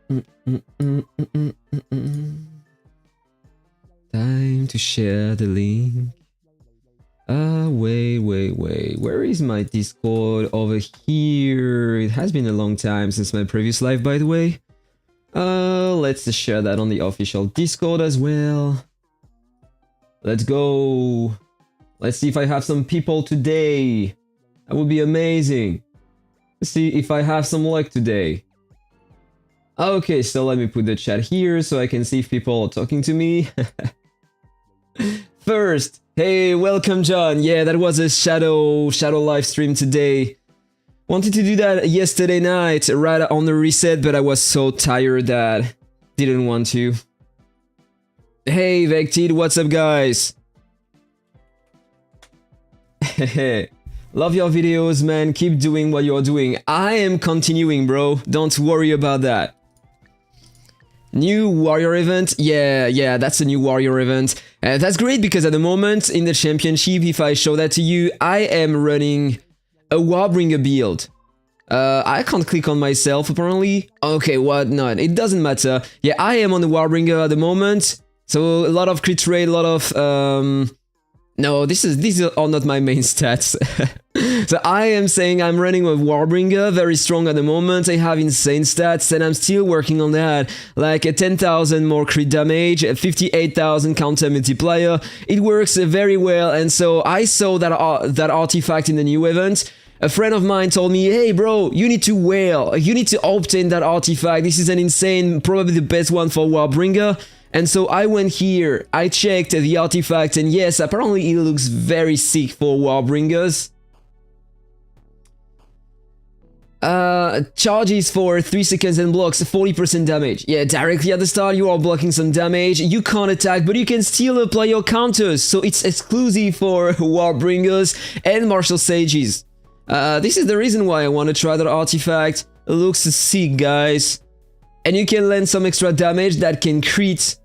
Time to share the link. Wait. Where is my Discord? Over here. It has been a long time since my previous live, by the way. Let's share that on the official Discord as well. Let's go. Let's see if I have some people today. That would be amazing. Let's see if I have some luck today. Okay, so let me put the chat here so I can see if people are talking to me. First, hey, welcome John. Yeah, that was a shadow live stream today. Wanted to do that yesterday night, right on the reset, but I was so tired that didn't want to. Hey, Vectid, what's up, guys? Love your videos, man. Keep doing what you're doing. I am continuing, bro. Don't worry about that. New warrior event? Yeah, that's a new warrior event. That's great because at the moment in the championship, if I show that to you, I am running a Warbringer build. I can't click on myself apparently. Okay, what not? It doesn't matter. Yeah, I am on the Warbringer at the moment. So a lot of crit rate, a lot of no, these are not my main stats. So I am saying I'm running with Warbringer, very strong at the moment. I have insane stats and I'm still working on that. Like a 10,000 more crit damage, a 58,000 counter multiplier. It works very well, and so I saw that artifact in the new event. A friend of mine told me, hey bro, you need to whale, you need to obtain that artifact. This is an insane, probably the best one for Warbringer. And so I went here, I checked the artifact, and yes, apparently it looks very sick for Warbringers. Charges for 3 seconds and blocks 40% damage. Yeah, directly at the start you are blocking some damage. You can't attack, but you can still apply your counters. So it's exclusive for Warbringers and Martial Sages. This is the reason why I want to try that artifact. It looks sick, guys. And you can land some extra damage that can crit.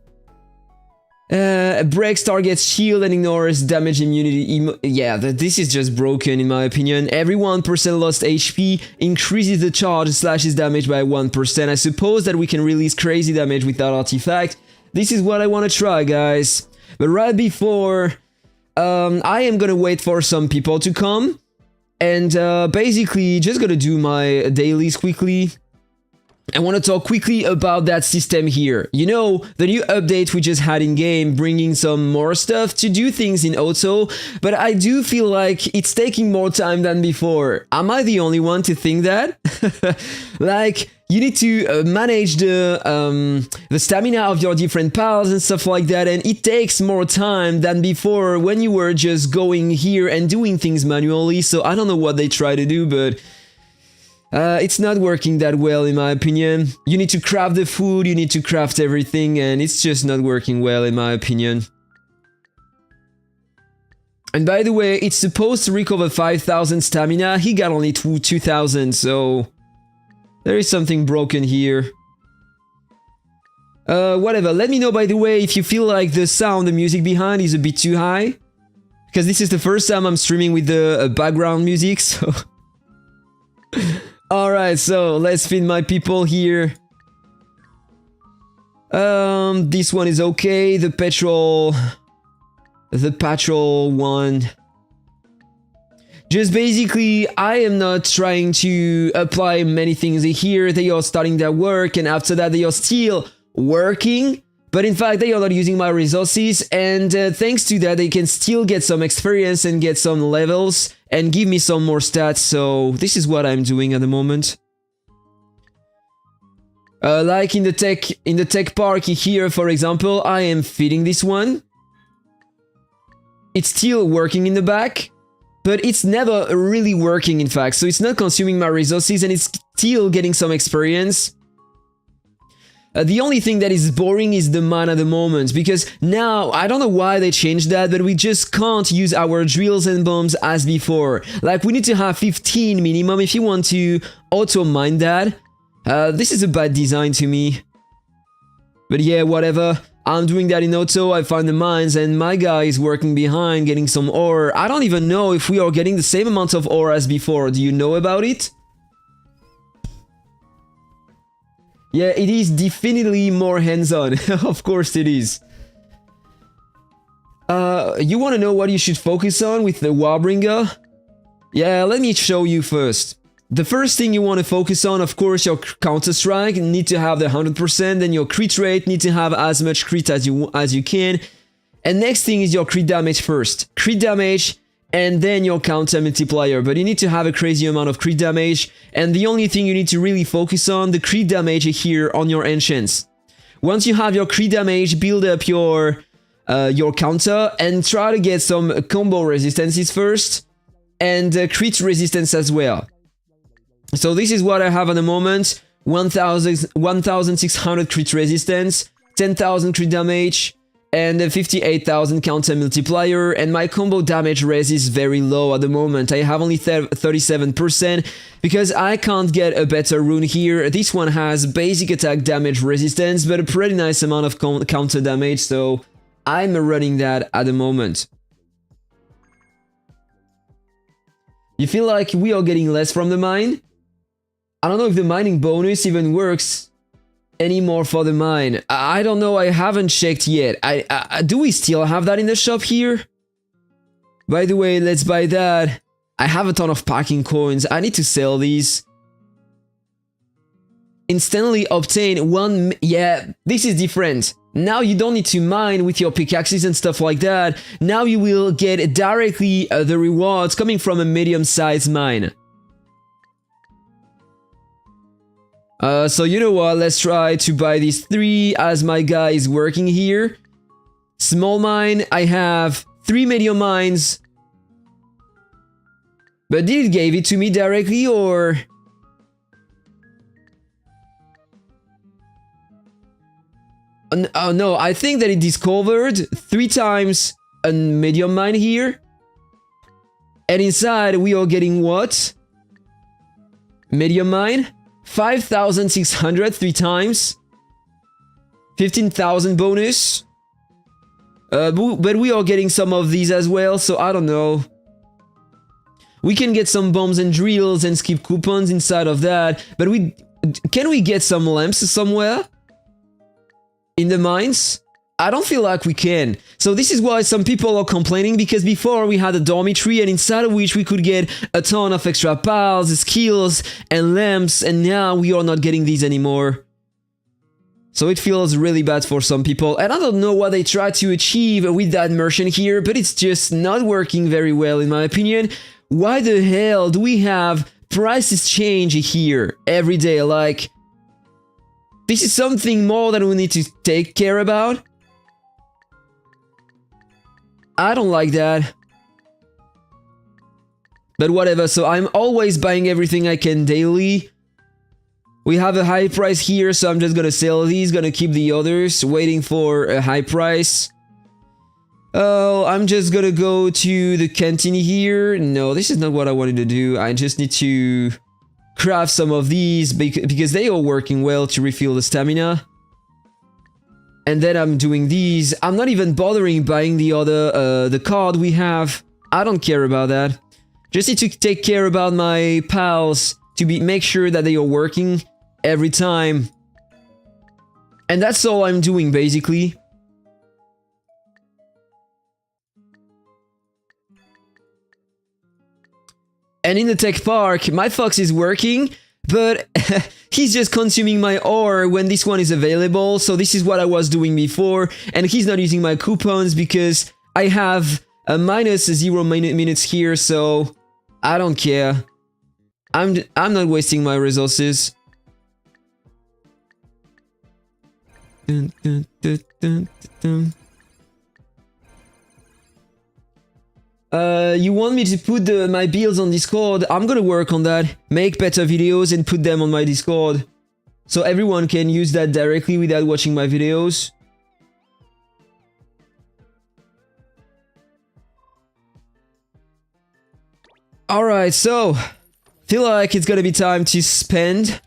Breaks target's shield and ignores damage immunity. Yeah, this is just broken in my opinion. Every 1% lost HP increases the charge / slashes damage by 1%. I suppose that we can release crazy damage with that artifact. This is what I want to try, guys. But right before, I am gonna wait for some people to come. And basically, just gonna do my dailies quickly. I want to talk quickly about that system here. You know, the new update we just had in game, bringing some more stuff to do things in auto, but I do feel like it's taking more time than before. Am I the only one to think that? Like, you need to manage the stamina of your different pals and stuff like that, and it takes more time than before when you were just going here and doing things manually. So I don't know what they try to do, but it's not working that well in my opinion. You need to craft the food, you need to craft everything, and it's just not working well in my opinion. And by the way, it's supposed to recover 5,000 stamina. He got only 2,000, so there is something broken here. Whatever. Let me know, by the way, if you feel like the sound, the music behind is a bit too high. Because this is the first time I'm streaming with the background music, so... Alright, so let's feed my people here. This one is okay. The patrol one. Just basically, I am not trying to apply many things here. They are starting their work, and after that they are still working. But in fact, they are not using my resources, and thanks to that, they can still get some experience and get some levels and give me some more stats. So this is what I'm doing at the moment. Like in the tech park here, for example, I am feeding this one. It's still working in the back, but it's never really working, in fact. So it's not consuming my resources, and it's still getting some experience. The only thing that is boring is the mana at the moment, because now, I don't know why they changed that, but we just can't use our drills and bombs as before. Like, we need to have 15 minimum if you want to auto-mine that. This is a bad design to me. But yeah, whatever. I'm doing that in auto, I find the mines, and my guy is working behind, getting some ore. I don't even know if we are getting the same amount of ore as before. Do you know about it? Yeah, it is definitely more hands-on. Of course it is. You want to know what you should focus on with the Warbringer? Yeah, let me show you first. The first thing you want to focus on, of course, your counter-strike. You need to have the 100%, then your crit rate, need to have as much crit as you can. And next thing is your crit damage first. Crit damage, and then your counter multiplier. But you need to have a crazy amount of crit damage. And the only thing you need to really focus on, the crit damage here on your enchants. Once you have your crit damage, build up your counter and try to get some combo resistances first. And crit resistance as well. So this is what I have at the moment. 1600 crit resistance, 10,000 crit damage, and 58,000 counter multiplier. And my combo damage res is very low at the moment. I have only 37% because I can't get a better rune here. This one has basic attack damage resistance, but a pretty nice amount of counter damage. So I'm running that at the moment. You feel like we are getting less from the mine? I don't know if the mining bonus even works anymore for the mine. I don't know, I haven't checked yet. Do we still have that in the shop here? By the way, let's buy that. I have a ton of packing coins. I need to sell these. Instantly obtain one... Yeah, this is different. Now you don't need to mine with your pickaxes and stuff like that. Now you will get directly the rewards coming from a medium-sized mine. So you know what, let's try to buy these 3 as my guy is working here. Small mine, I have 3 medium mines. But did it give it to me directly or... Oh no, I think that it discovered 3 times a medium mine here. And inside we are getting what? Medium mine? 5,600 3 times. 15,000 bonus. But we are getting some of these as well, so I don't know. We can get some bombs and drills and skip coupons inside of that. But can we get some lamps somewhere? In the mines? I don't feel like we can. So this is why some people are complaining, because before we had a dormitory and inside of which we could get a ton of extra pals, skills and lamps, and now we are not getting these anymore. So it feels really bad for some people, and I don't know what they try to achieve with that merchant here, but it's just not working very well in my opinion. Why the hell do we have prices change here every day? Like, this is something more that we need to take care about. I don't like that. But whatever, so I'm always buying everything I can daily. We have a high price here, so I'm just gonna sell these, gonna keep the others, waiting for a high price. Oh, I'm just gonna go to the canteen here. No, this is not what I wanted to do. I just need to craft some of these because they are working well to refill the stamina. And then I'm doing these. I'm not even bothering buying the other, the card we have. I don't care about that. Just need to take care about my pals to make sure that they are working every time. And that's all I'm doing basically. And in the tech park, my fox is working, but he's just consuming my ore when this one is available. So this is what I was doing before, and he's not using my coupons because I have a minus 0 minutes here, so I don't care. I'm not wasting my resources. Dun, dun, dun, dun, dun. You want me to put my builds on Discord? I'm gonna work on that. Make better videos and put them on my Discord. So everyone can use that directly without watching my videos. Alright, so... feel like it's gonna be time to spend.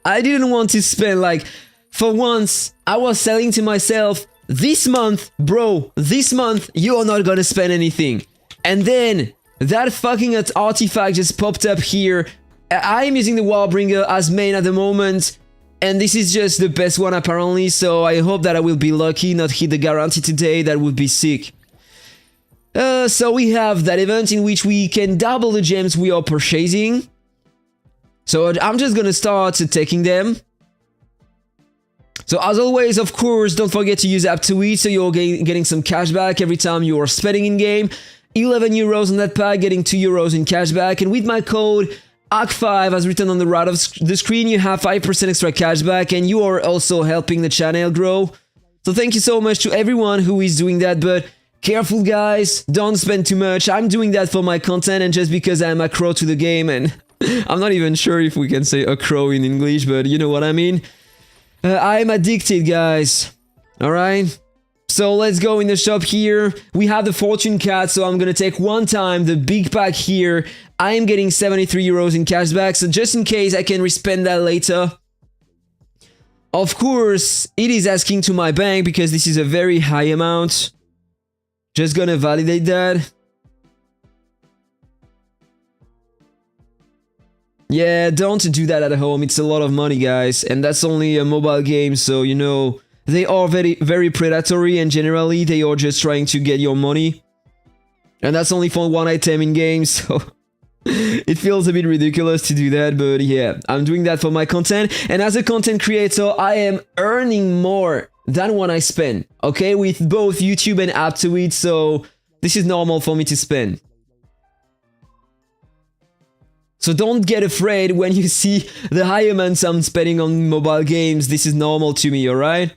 I didn't want to spend, like... For once, I was telling to myself... This month, bro, this month, you are not gonna spend anything. And then, that fucking artifact just popped up here I'm using the Warbringer as main at the moment, and this is just the best one apparently, so I hope that I will be lucky, not hit the guarantee today. That would be sick. So we have that event in which we can double the gems we are purchasing. So I'm just gonna start taking them. So as always, of course, don't forget to use Aptoide, so you're getting some cash back every time you are spending in game. 11 euros on that pack, getting 2 euros in cash back, and with my code AC5 as written on the right of the screen, you have 5% extra cash back, and you are also helping the channel grow. So thank you so much to everyone who is doing that, but careful guys, don't spend too much. I'm doing that for my content and just because I'm a crow to the game, and I'm not even sure if we can say a crow in English, but you know what I mean. I'm addicted, guys. Alright? So let's go in the shop here. We have the fortune card, so I'm gonna take one time the big pack here. I am getting 73 euros in cash back, so just in case I can respend that later. Of course, it is asking to my bank because this is a very high amount. Just gonna validate that. Yeah, don't do that at home, it's a lot of money, guys, and that's only a mobile game, so you know, they are very predatory, and generally they are just trying to get your money. And that's only for one item in game, so it feels a bit ridiculous to do that, but yeah, I'm doing that for my content, and as a content creator, I am earning more than what I spend, okay, with both YouTube and Aptoide, so this is normal for me to spend. So don't get afraid when you see the high amounts I'm spending on mobile games. This is normal to me, alright?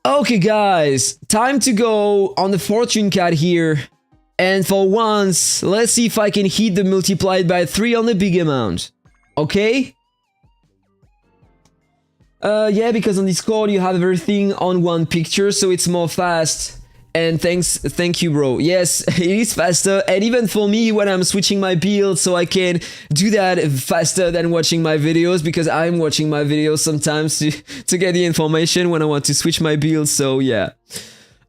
Okay guys, time to go on the fortune card here. And for once, let's see if I can hit the multiplied by 3 on the big amount. Okay? Yeah, because on Discord you have everything on one picture, so it's more fast. And thank you, bro. Yes, it is faster, and even for me when I'm switching my build, so I can do that faster than watching my videos, because I'm watching my videos sometimes to get the information when I want to switch my build, so yeah.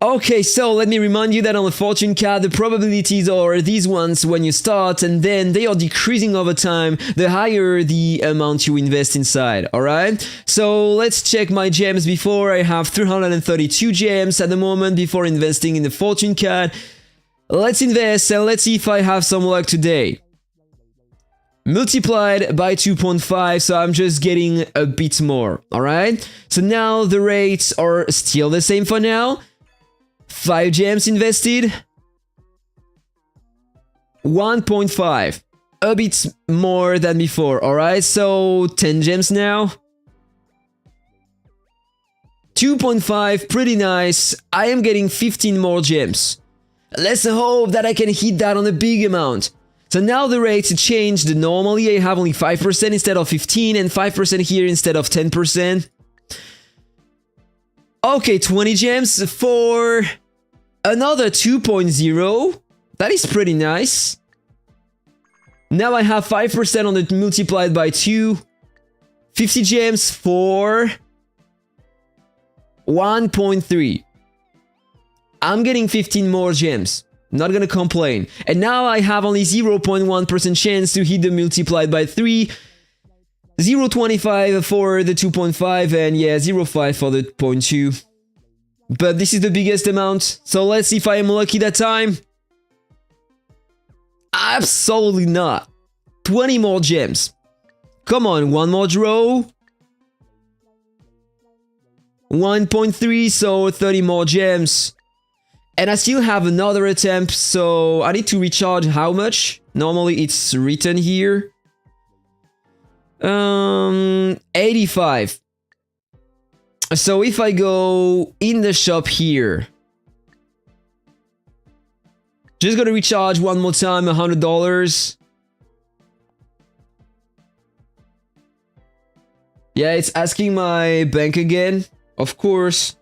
Okay, so let me remind you that on the fortune card, the probabilities are these ones when you start, and then they are decreasing over time the higher the amount you invest inside, alright? So let's check my gems before. I have 332 gems at the moment before investing in the fortune card. Let's invest and let's see if I have some luck today. Multiplied by 2.5, so I'm just getting a bit more, alright? So now the rates are still the same for now. 5 gems invested, 1.5, a bit more than before, alright, so 10 gems now, 2.5, pretty nice. I am getting 15 more gems. Let's hope that I can hit that on a big amount. So now the rates changed. Normally I have only 5% instead of 15 and 5% here instead of 10%. Okay, 20 gems for another 2.0. That is pretty nice. Now I have 5% on the multiplied by 2. 50 gems for 1.3. I'm getting 15 more gems. Not gonna complain. And now I have only 0.1% chance to hit the multiplied by 3. 0.25 for the 2.5 and yeah, 0.5 for the 0.2. But this is the biggest amount, so let's see if I am lucky that time. Absolutely not. 20 more gems. Come on, one more draw. 1.3, so 30 more gems. And I still have another attempt, so I need to recharge how much? Normally it's written here. 85. So if I go in the shop here, just gonna recharge one more time, $100. Yeah, it's asking my bank again, of course.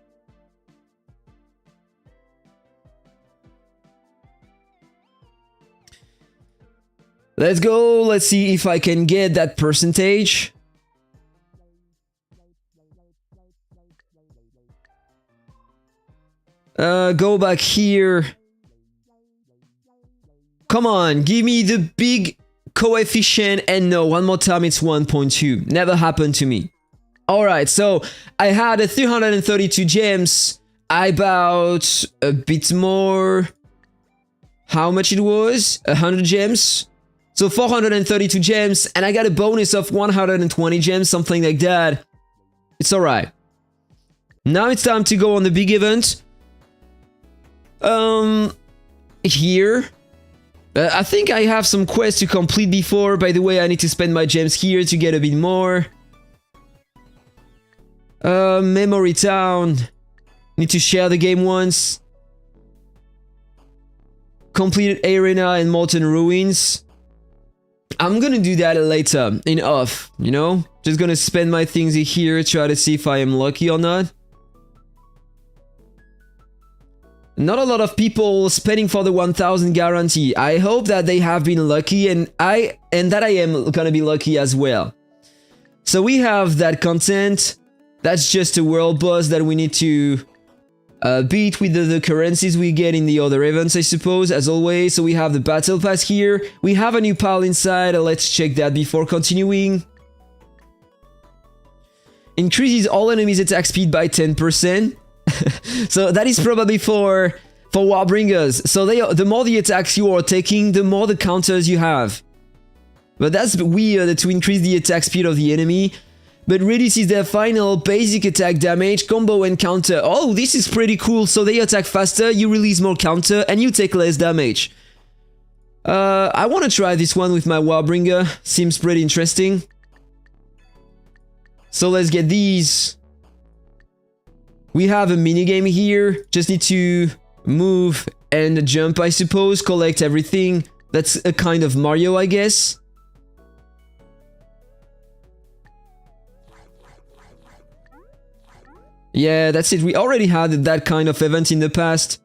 Let's go, let's see if I can get that percentage. Go back here. Come on, give me the big coefficient, and no, one more time it's 1.2. Never happened to me. Alright, so I had 332 gems. I bought a bit more. How much it was? 100 gems. So 432 gems, and I got a bonus of 120 gems, something like that. It's alright. Now it's time to go on the big event. Here. I think I have some quests to complete before. By the way, I need to spend my gems here to get a bit more. Memory Town. Need to share the game once. Completed Arena and Molten Ruins. I'm gonna do that later, in off, you know? Just gonna spend my things here, try to see if I am lucky or not. Not a lot of people spending for the 1000 guarantee. I hope that they have been lucky and that I am gonna be lucky as well. So we have that content. That's just a world boss that we need to beat with the currencies we get in the other events, I suppose, as always. So we have the battle pass here. We have a new pal inside. Let's check that before continuing. Increases all enemies' attack speed by 10%. So that is probably for Warbringers. So the more the attacks you are taking, the more the counters you have. But that's weird to increase the attack speed of the enemy. But reduces their final basic attack damage, combo and counter. Oh, this is pretty cool. So they attack faster, you release more counter, and you take less damage. I want to try this one with my Warbringer. Seems pretty interesting. So let's get these. We have a minigame here. Just need to move and jump, I suppose. Collect everything. That's a kind of Mario, I guess. Yeah, that's it. We already had that kind of event in the past.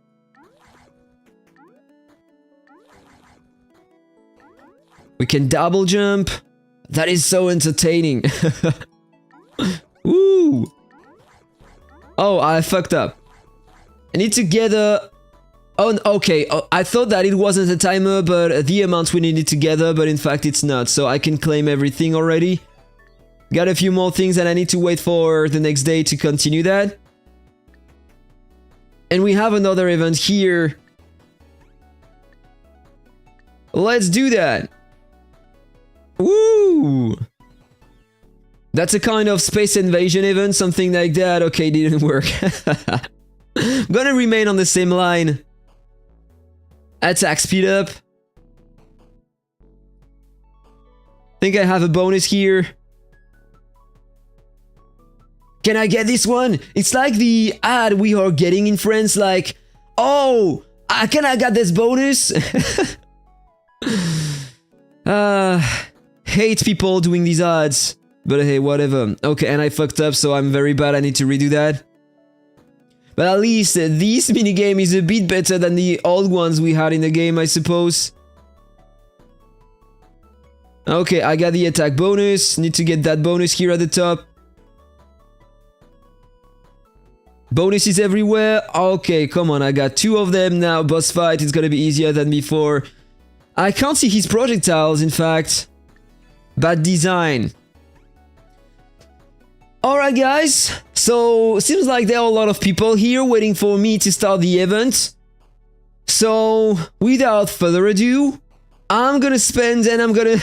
We can double jump. That is so entertaining. Woo! Oh, I fucked up. I need to gather... Oh, okay. Oh, I thought that it wasn't a timer, but the amount we needed to gather, but in fact it's not. So I can claim everything already. Got a few more things and I need to wait for the next day to continue that. And we have another event here. Let's do that. Woo! That's a kind of space invasion event, something like that. Okay, didn't work. I'm gonna remain on the same line. Attack speed up. Think I have a bonus here. Can I get this one? It's like the ad we are getting in France, like, oh, can I get this bonus? Hate people doing these ads. But hey, whatever. Okay, and I fucked up, so I'm very bad. I need to redo that. But at least this minigame is a bit better than the old ones we had in the game, I suppose. Okay, I got the attack bonus. Need to get that bonus here at the top. Bonuses everywhere. Okay, come on, I got 2 of them now. Boss fight is gonna be easier than before. I can't see his projectiles, in fact. Bad design. Alright guys, so seems like there are a lot of people here waiting for me to start the event. So, without further ado, I'm gonna spend and I'm gonna...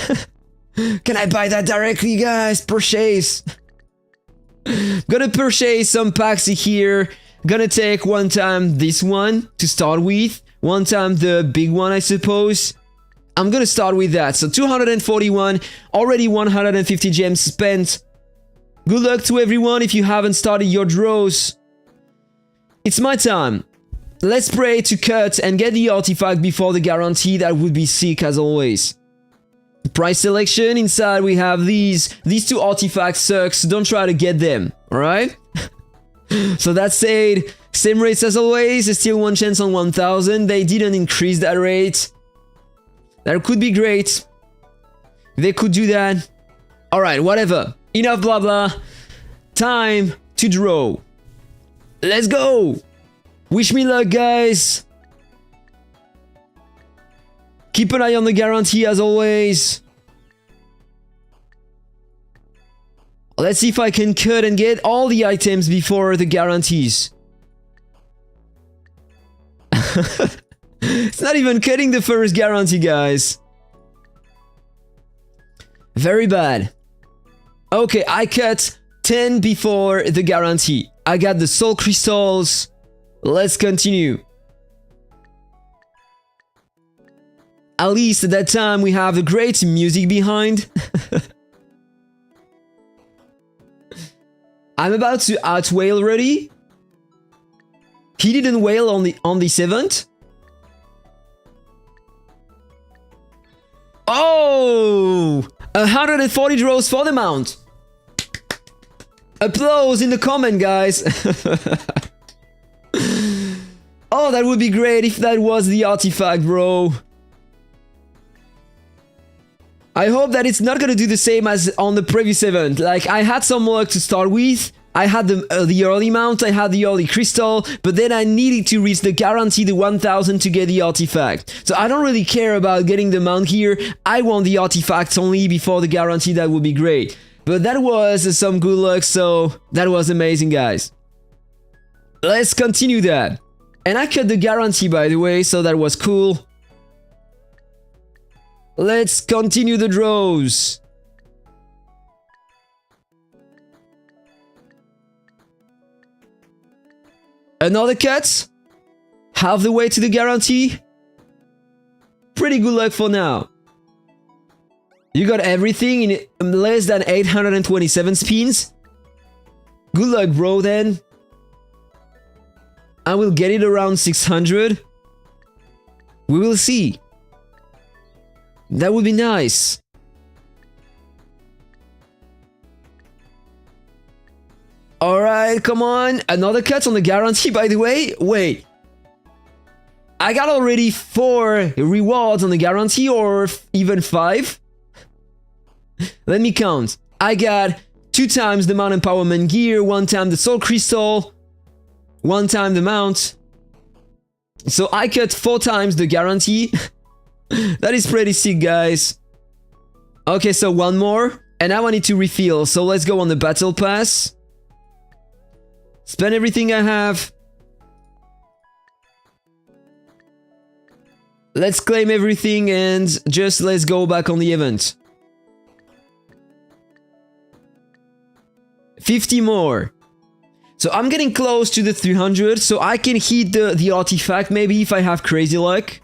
Can I buy that directly, guys? Purchase. Gonna purchase some packs here. Gonna take one time this one to start with. One time the big one, I suppose. I'm gonna start with that. So 241, already 150 gems spent. Good luck to everyone if you haven't started your draws. It's my time. Let's pray to cut and get the artifact before the guarantee. That would be sick as always. Price selection. Inside we have these. These 2 artifacts sucks. Don't try to get them. Alright? So that said, same rates as always. Still 1 chance on 1000. They didn't increase that rate. That could be great. They could do that. Alright, whatever. Enough blah blah. Time to draw. Let's go! Wish me luck, guys. Keep an eye on the guarantee as always. Let's see if I can cut and get all the items before the guarantees. It's not even cutting the first guarantee, guys. Very bad. Okay, I cut 10 before the guarantee. I got the soul crystals. Let's continue. At least at that time we have the great music behind. I'm about to outwail already. He didn't wail on this event. Oh! 140 draws for the mount. Applause in the comment, guys. Oh, that would be great if that was the artifact, bro. I hope that it's not gonna do the same as on the previous event. Like, I had some luck to start with. I had the early mount, I had the early crystal, but then I needed to reach the guarantee, the 1000 to get the artifact. So I don't really care about getting the mount here. I want the artifacts only before the guarantee. That would be great. But that was some good luck, so that was amazing, guys. Let's continue that. And I cut the guarantee, by the way, so that was cool. Let's continue the draws. Another cut. Half the way to the guarantee. Pretty good luck for now. You got everything in less than 827 spins. Good luck, bro, then. I will get it around 600. We will see. That would be nice. Alright, come on. Another cut on the guarantee, by the way. Wait. I got already 4 rewards on the guarantee, or even 5. Let me count. I got 2 times the mount empowerment gear, 1 time the soul crystal, 1 time the mount. So I cut 4 times the guarantee. That is pretty sick, guys. Okay, so 1 more. And now I need to refill. So let's go on the battle pass. Spend everything I have. Let's claim everything and just let's go back on the event. 50 more. So I'm getting close to the 300, so I can hit the artifact maybe if I have crazy luck.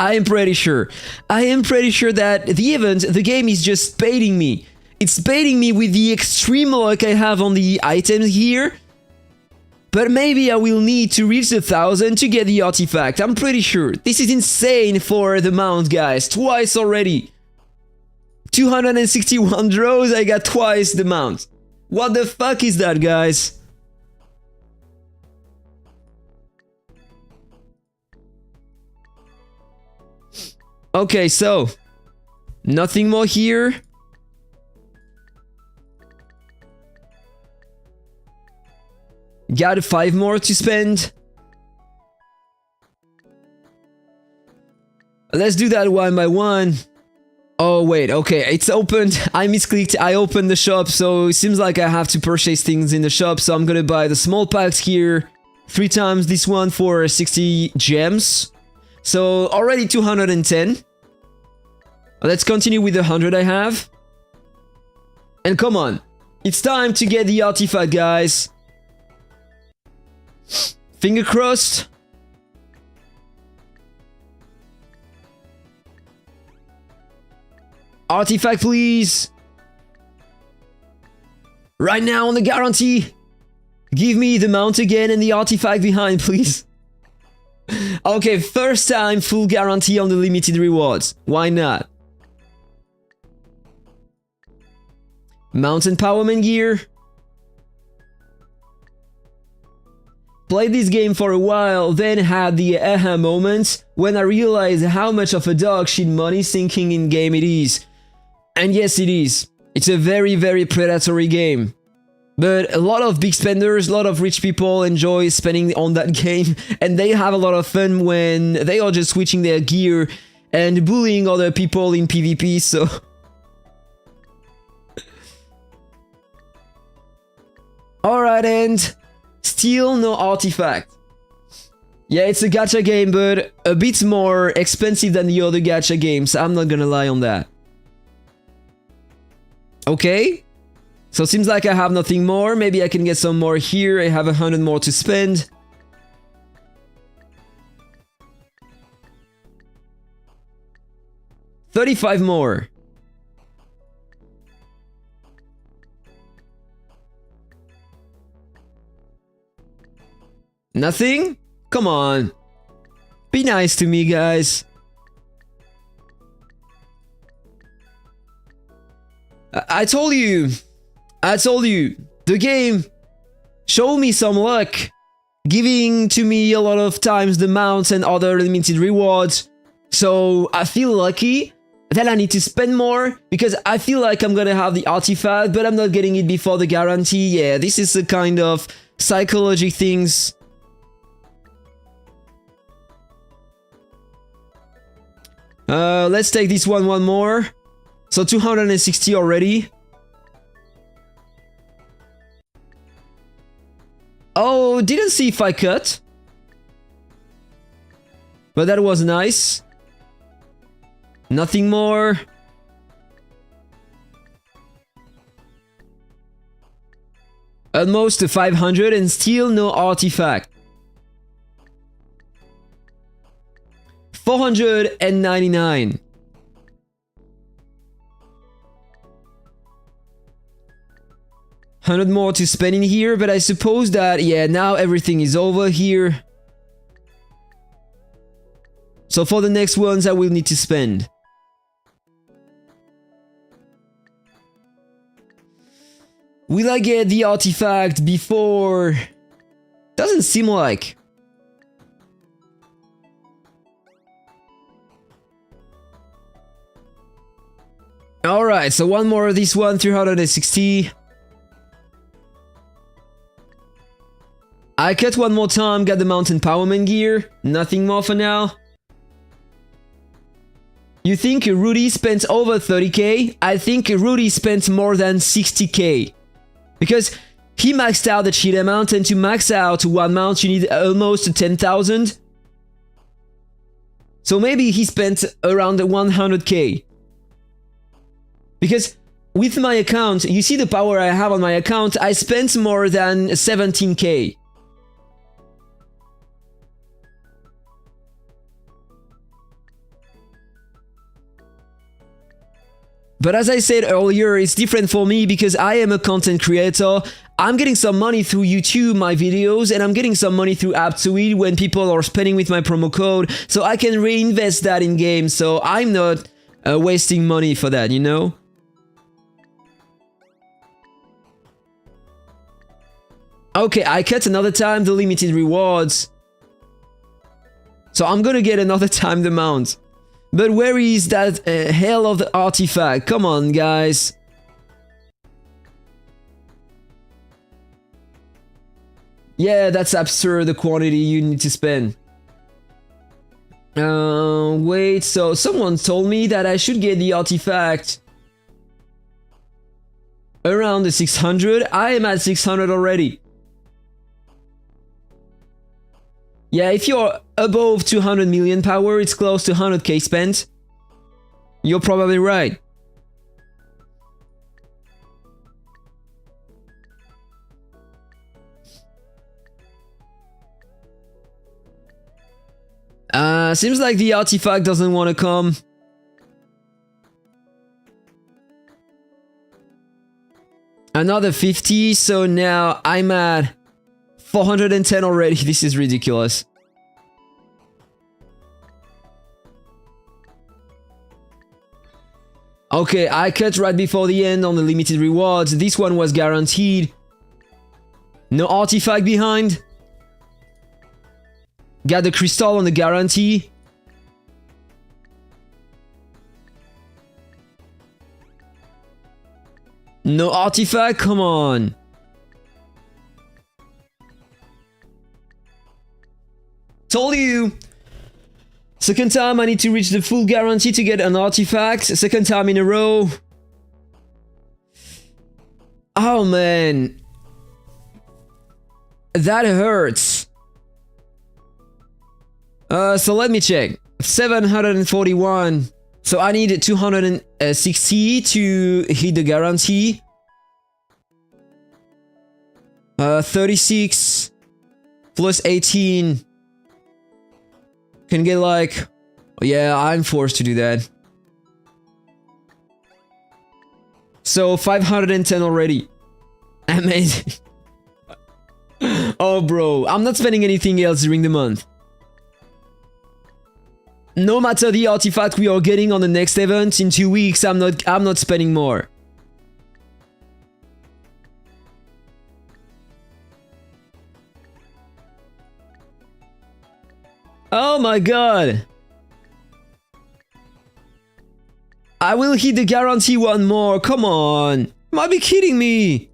I am pretty sure. I am pretty sure that the event, the game is just baiting me. It's baiting me with the extreme luck I have on the items here. But maybe I will need to reach the 1000 to get the artifact. I'm pretty sure. This is insane for the mount, guys. Twice already. 261 draws, I got twice the mount. What the fuck is that, guys? Okay, so nothing more here. Got 5 more to spend. Let's do that one by one. Oh wait, okay, it's opened. I misclicked. I opened the shop, so it seems like I have to purchase things in the shop. So I'm gonna buy the small packs here. 3 times this one for 60 gems. So already 210. Let's continue with the 100 I have. And come on. It's time to get the artifact, guys. Finger crossed. Artifact, please. Right now on the guarantee. Give me the mount again and the artifact behind, please. Okay, first time full guarantee on the limited rewards. Why not? Mount empowerment gear. Played this game for a while, then had the aha moment when I realized how much of a dog shit money sinking in game it is. And yes, it is. It's a very, very predatory game. But a lot of big spenders, a lot of rich people enjoy spending on that game, and they have a lot of fun when they are just switching their gear and bullying other people in PvP, so... Alright, and still no artifact. Yeah, it's a gacha game, but a bit more expensive than the other gacha games, I'm not gonna lie on that. Okay, so seems like I have nothing more. Maybe I can get some more here. I have 100 more to spend. $35 more. Nothing? Come on. Be nice to me, guys. I told you. The game showed me some luck, giving to me a lot of times the mounts and other limited rewards. So I feel lucky that I need to spend more because I feel like I'm gonna have the artifact, but I'm not getting it before the guarantee. Yeah, this is a kind of psychology things. Let's take this one more. So 260 already. Oh, didn't see if I cut. But that was nice. Nothing more. Almost to 500 and still no artifact. 499. $100 more to spend in here, but I suppose that, yeah, now everything is over here. So for the next ones, I will need to spend. Will I get the artifact before? Doesn't seem like. Alright, so one more of this one, 360. I cut one more time, got the mountain powerman gear. Nothing more for now. You think Rudy spent over 30k? I think Rudy spent more than 60k. Because he maxed out the cheat amount, and to max out one mount you need almost 10,000. So maybe he spent around 100k. Because with my account, you see the power I have on my account, I spent more than 17k. But as I said earlier, it's different for me because I am a content creator. I'm getting some money through YouTube, my videos, and I'm getting some money through Aptoide when people are spending with my promo code, so I can reinvest that in games, so I'm not wasting money for that, you know? Okay, I cut another time the limited rewards. So I'm gonna get another time the mount. But where is that hell of the artifact? Come on, guys. Yeah, that's absurd, the quantity you need to spend. Wait, so someone told me that I should get the artifact around the 600. I am at 600 already. Yeah, if you're above 200 million power, it's close to 100k spent. You're probably right. Seems like the artifact doesn't want to come. Another 50, so now I'm at 410 already. This is ridiculous. Okay, I cut right before the end on the limited rewards. This one was guaranteed. No artifact behind. Got the crystal on the guarantee. No artifact, come on. Told you. Second time I need to reach the full guarantee to get an artifact. Second time in a row. Oh man. That hurts. So let me check. 741. So I need 260 to hit the guarantee. 36 plus 18. Can get like... Yeah, I'm forced to do that. So 510 already. Amazing. Oh bro, I'm not spending anything else during the month. No matter the artifact we are getting on the next event in 2 weeks, I'm not spending more. Oh my god. I will hit the guarantee one more. Come on. You might be kidding me.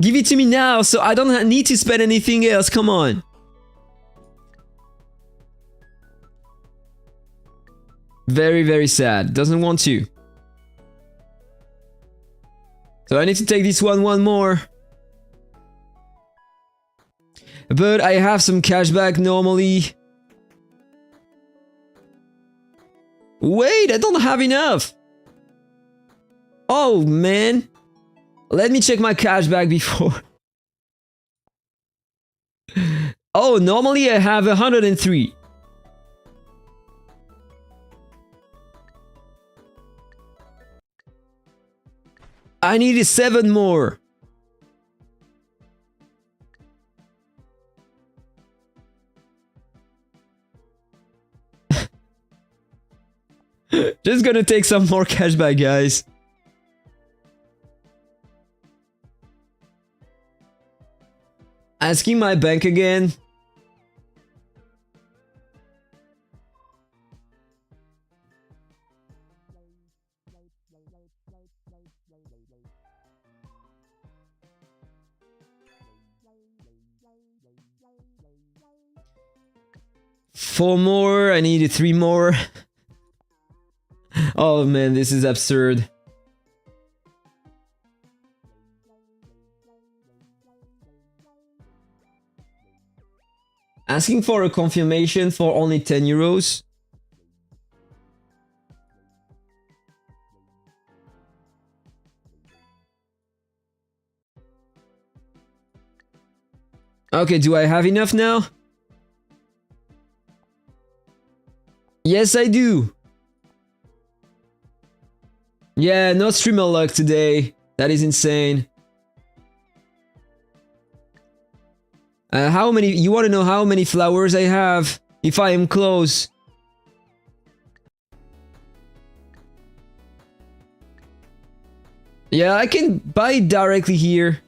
Give it to me now so I don't need to spend anything else. Come on. Very, very sad. Doesn't want to. So I need to take this one more. But I have some cashback normally. Wait, I don't have enough. Oh, man. Let me check my cashback before. Oh, normally I have 103. I need 7 more. Just gonna take some more cashback, guys. Asking my bank again. Four more, I need 3 more. Oh man, this is absurd. Asking for a confirmation for only 10 euros. Okay, do I have enough now? Yes, I do. Yeah, no streamer luck today. That is insane. How many... You want to know how many flowers I have? If I am close. Yeah, I can buy it directly here.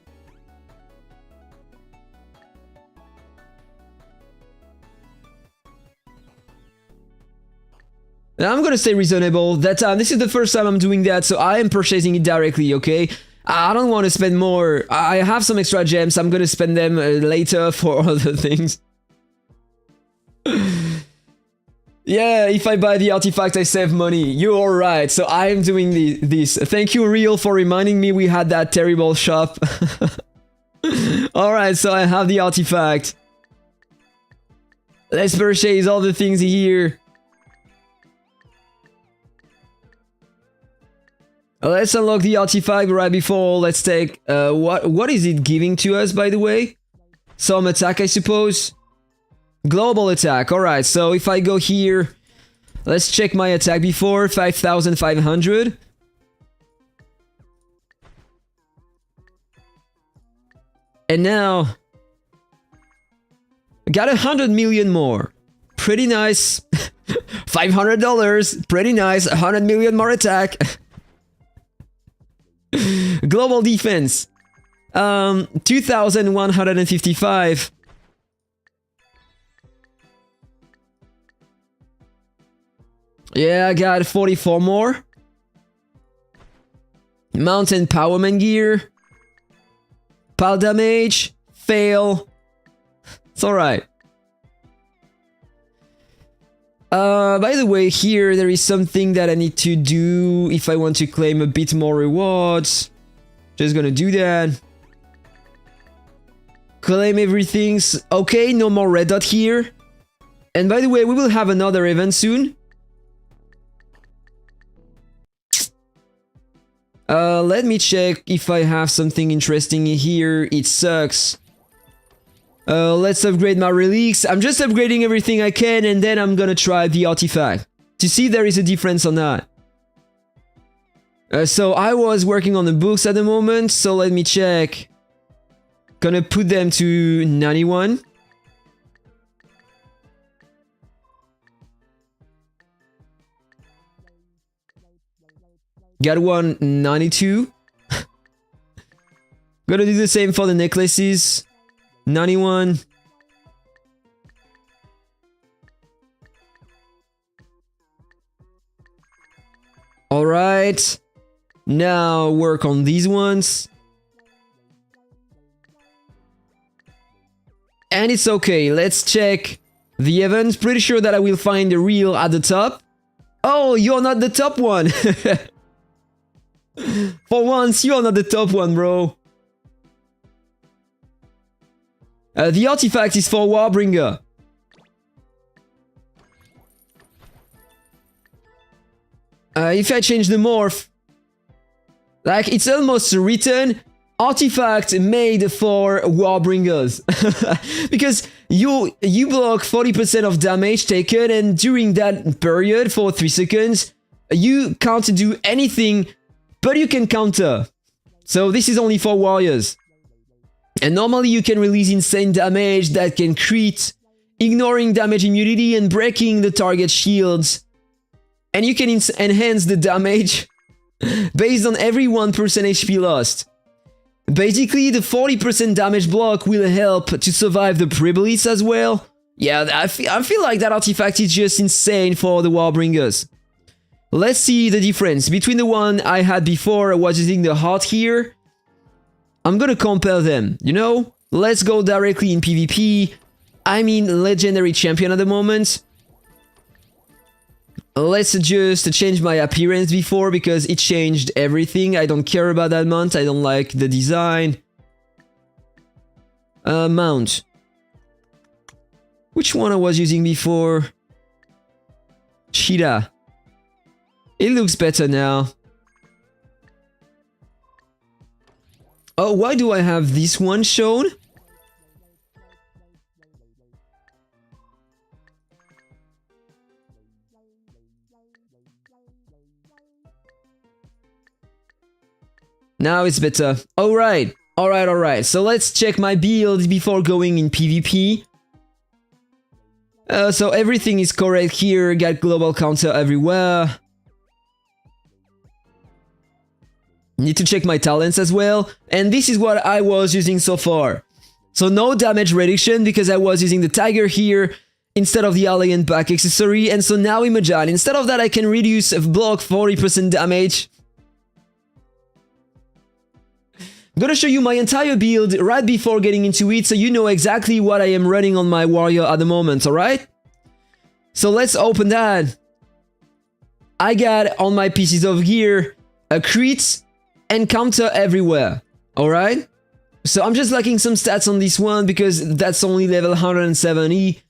I'm gonna stay reasonable. This is the first time I'm doing that, so I am purchasing it directly, okay? I don't want to spend more. I have some extra gems. I'm gonna spend them later for other things. Yeah, if I buy the artifact, I save money. You're right. So I am doing this. Thank you, Real, for reminding me we had that terrible shop. Alright, so I have the artifact. Let's purchase all the things here. Let's unlock the artifact right before. Let's take... what is it giving to us, by the way? Some attack, I suppose? Global attack. Alright, so if I go here... Let's check my attack before. 5,500. And now... Got 100 million more. Pretty nice. $500. Pretty nice. 100 million more attack. Global defense. 2,155. Yeah, I got 44 more. Mountain Powerman gear. Pal damage. Fail. It's alright. By the way, here there is something that I need to do if I want to claim a bit more rewards. Just gonna do that. Claim everything. Okay, no more red dot here. And by the way, we will have another event soon. Let me check if I have something interesting here. It sucks. Let's upgrade my relics. I'm just upgrading everything I can, and then I'm gonna try the artifact to see if there is a difference or not. So I was working on the books at the moment, so let me check. Gonna put them to 91. Got one 92. Gonna do the same for the necklaces. 91. Alright. Now work on these ones. And it's okay. Let's check the event. Pretty sure that I will find the reel at the top. Oh, you're not the top one. For once, you're not the top one, bro. The artifact is for WARBRINGER. If I change the morph, like it's almost written artifact made for WARBRINGERs. Because you block 40% of damage taken, and during that period for 3 seconds, you can't do anything, but you can counter. So this is only for warriors. And normally you can release insane damage that can crit, ignoring damage immunity and breaking the target shields. And you can enhance the damage based on every 1% HP lost. Basically, the 40% damage block will help to survive the pre-blitz as well. Yeah, I feel like that artifact is just insane for the Warbringers. Let's see the difference between the one I had before. I was using the heart here. I'm gonna compare them, you know? Let's go directly in PvP. I'm in Legendary Champion at the moment. Let's just change my appearance before, because it changed everything. I don't care about that mount. I don't like the design. Mount. Which one I was using before? Cheetah. It looks better now. Oh, why do I have this one shown? Now it's better. Alright. Alright. So let's check my build before going in PvP. So everything is correct here. Got global counter everywhere. Need to check my talents as well. And this is what I was using so far. So no damage reduction, because I was using the tiger here instead of the alien back accessory. And so now imagine, instead of that, I can reduce block 40% damage. I'm gonna show you my entire build right before getting into it, so you know exactly what I am running on my warrior at the moment, alright? So let's open that. I got on my pieces of gear a crit and counter everywhere, alright? So I'm just lacking some stats on this one because that's only level 170.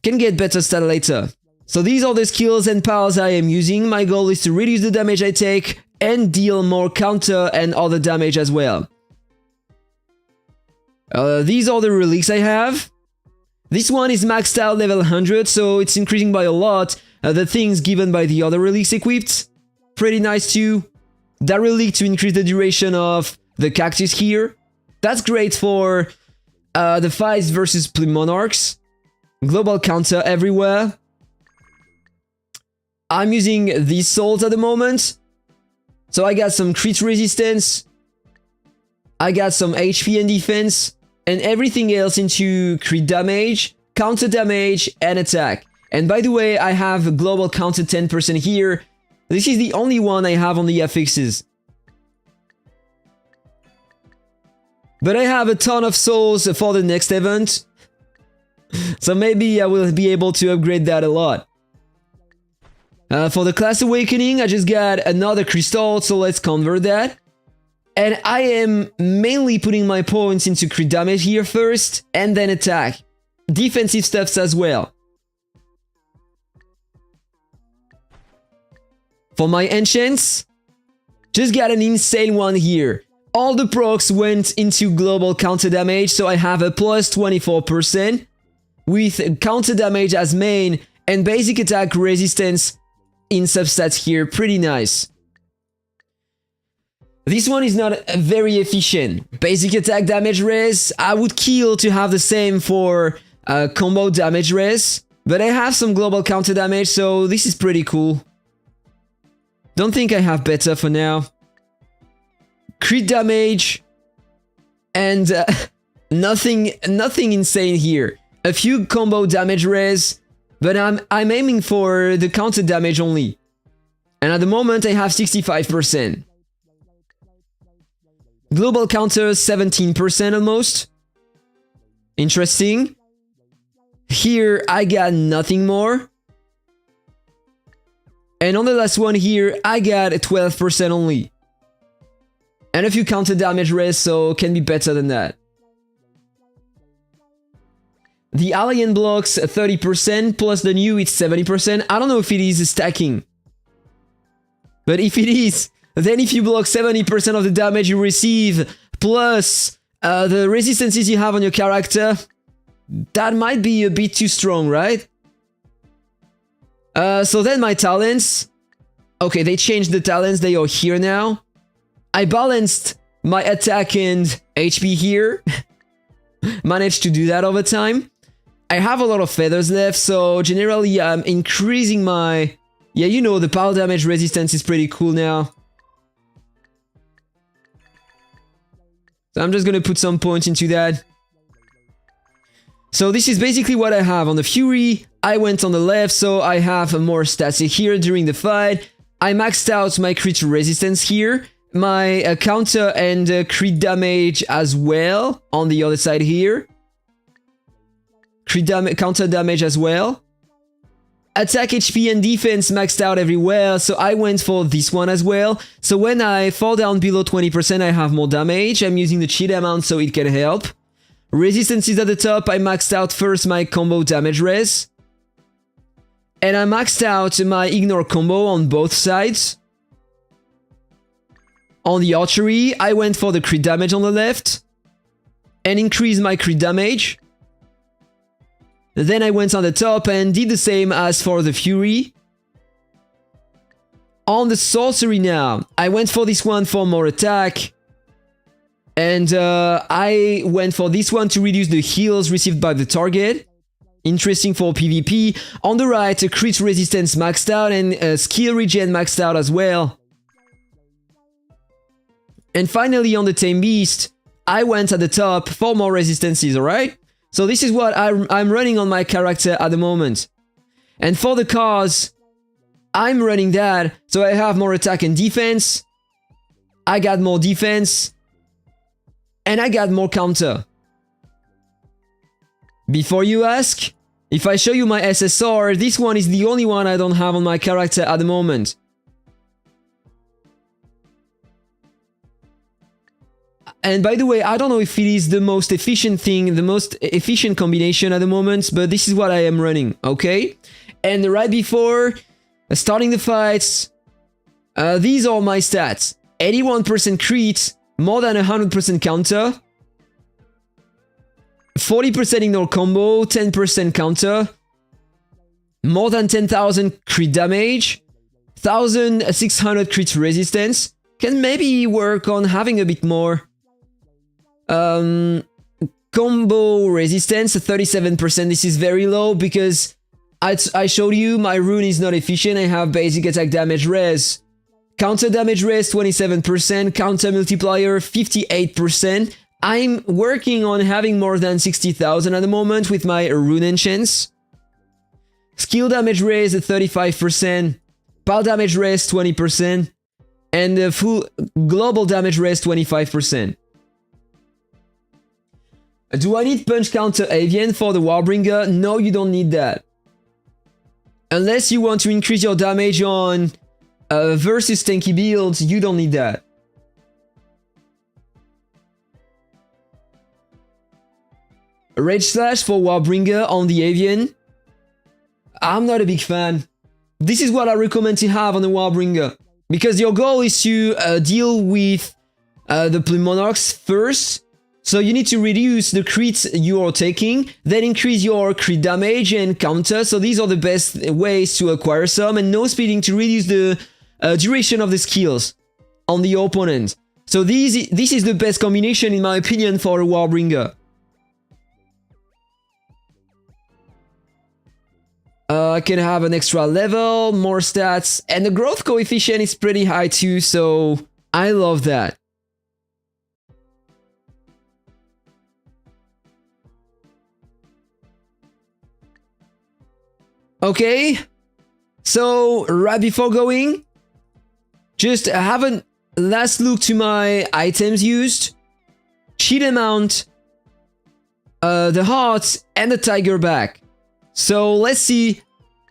Can get better stat later. So these are the skills and powers I am using. My goal is to reduce the damage I take and deal more counter and other damage as well. These are the relics I have. This one is maxed out level 100, so it's increasing by a lot. The things given by the other relics equipped. Pretty nice too. That relic to increase the duration of the cactus here. That's great for the fights versus monarchs. Global counter everywhere. I'm using these swords at the moment. So I got some crit resistance. I got some HP and defense. And everything else into crit damage, counter damage, and attack. And by the way, I have global counter 10% here. This is the only one I have on the affixes. But I have a ton of souls for the next event. So maybe I will be able to upgrade that a lot. For the Class Awakening, I just got another crystal, so let's convert that. And I am mainly putting my points into crit damage here first, and then attack. Defensive stuffs as well. For my enchants, just got an insane one here. All the procs went into global counter damage, so I have a plus 24% with counter damage as main and basic attack resistance in substats here. Pretty nice. This one is not very efficient. Basic attack damage res, I would kill to have the same for combo damage res, but I have some global counter damage, so this is pretty cool. Don't think I have better for now. Crit damage and nothing insane here. A few combo damage res, but I'm aiming for the counter damage only. And at the moment I have 65%. Global counter 17% almost. Interesting. Here I got nothing more. And on the last one here I got 12% only. And a few counter damage res, so can be better than that. The alien blocks 30%, plus the new it's 70%. I don't know if it is stacking. But if it is, then if you block 70% of the damage you receive, plus the resistances you have on your character, that might be a bit too strong, right? So then my talents. Okay, they changed the talents, they are here now. I balanced my attack and HP here. Managed to do that over time. I have a lot of feathers left, so generally I'm increasing my... Yeah, you know, the power damage resistance is pretty cool now. So I'm just gonna put some points into that. So this is basically what I have on the Fury. I went on the left, so I have more stats here during the fight. I maxed out my crit resistance here. My counter and crit damage as well on the other side here. Counter damage as well. Attack, HP and defense maxed out everywhere, so I went for this one as well. So when I fall down below 20%, I have more damage. I'm using the cheat amount so it can help. Resistance is at the top. I maxed out first my combo damage res. And I maxed out my ignore combo on both sides. On the archery, I went for the crit damage on the left and increased my crit damage. Then I went on the top and did the same as for the Fury. On the sorcery now, I went for this one for more attack. And I went for this one to reduce the heals received by the target. Interesting for PvP. On the right, a crit resistance maxed out and skill regen maxed out as well. And finally on the Tame Beast, I went at the top for more resistances, alright? So this is what I'm running on my character at the moment. And for the cars, I'm running that, so I have more attack and defense. I got more defense. And I got more counter. Before you ask, if I show you my SSR, this one is the only one I don't have on my character at the moment. And by the way, I don't know if it is the most efficient thing, the most efficient combination at the moment, but this is what I am running, okay? And right before starting the fights, these are my stats. 81% crit, more than 100% counter, 40% ignore combo, 10% counter, more than 10,000 crit damage, 1,600 crit resistance. Can maybe work on having a bit more. Combo resistance, 37%. This is very low because I showed you my rune is not efficient. I have basic attack damage res. Counter damage res, 27%. Counter multiplier, 58%. I'm working on having more than 60,000 at the moment with my rune enchants. Skill damage res at 35%. Power damage res, 20%. And full global damage res, 25%. Do I need punch counter avian for the Warbringer? No, you don't need that. Unless you want to increase your damage on versus tanky builds, you don't need that. Rage Slash for Warbringer on the Avian. I'm not a big fan. This is what I recommend to have on the Warbringer. Because your goal is to deal with the Monarchs first. So you need to reduce the crits you are taking, then increase your crit damage and counter. So these are the best ways to acquire some, and no speeding to reduce the duration of the skills on the opponent. So this is the best combination in my opinion for a Warbringer. I can have an extra level, more stats, and the growth coefficient is pretty high too, so I love that. Okay, so right before going, just have a last look to my items used. Cheat amount, the heart, and the tiger back. So let's see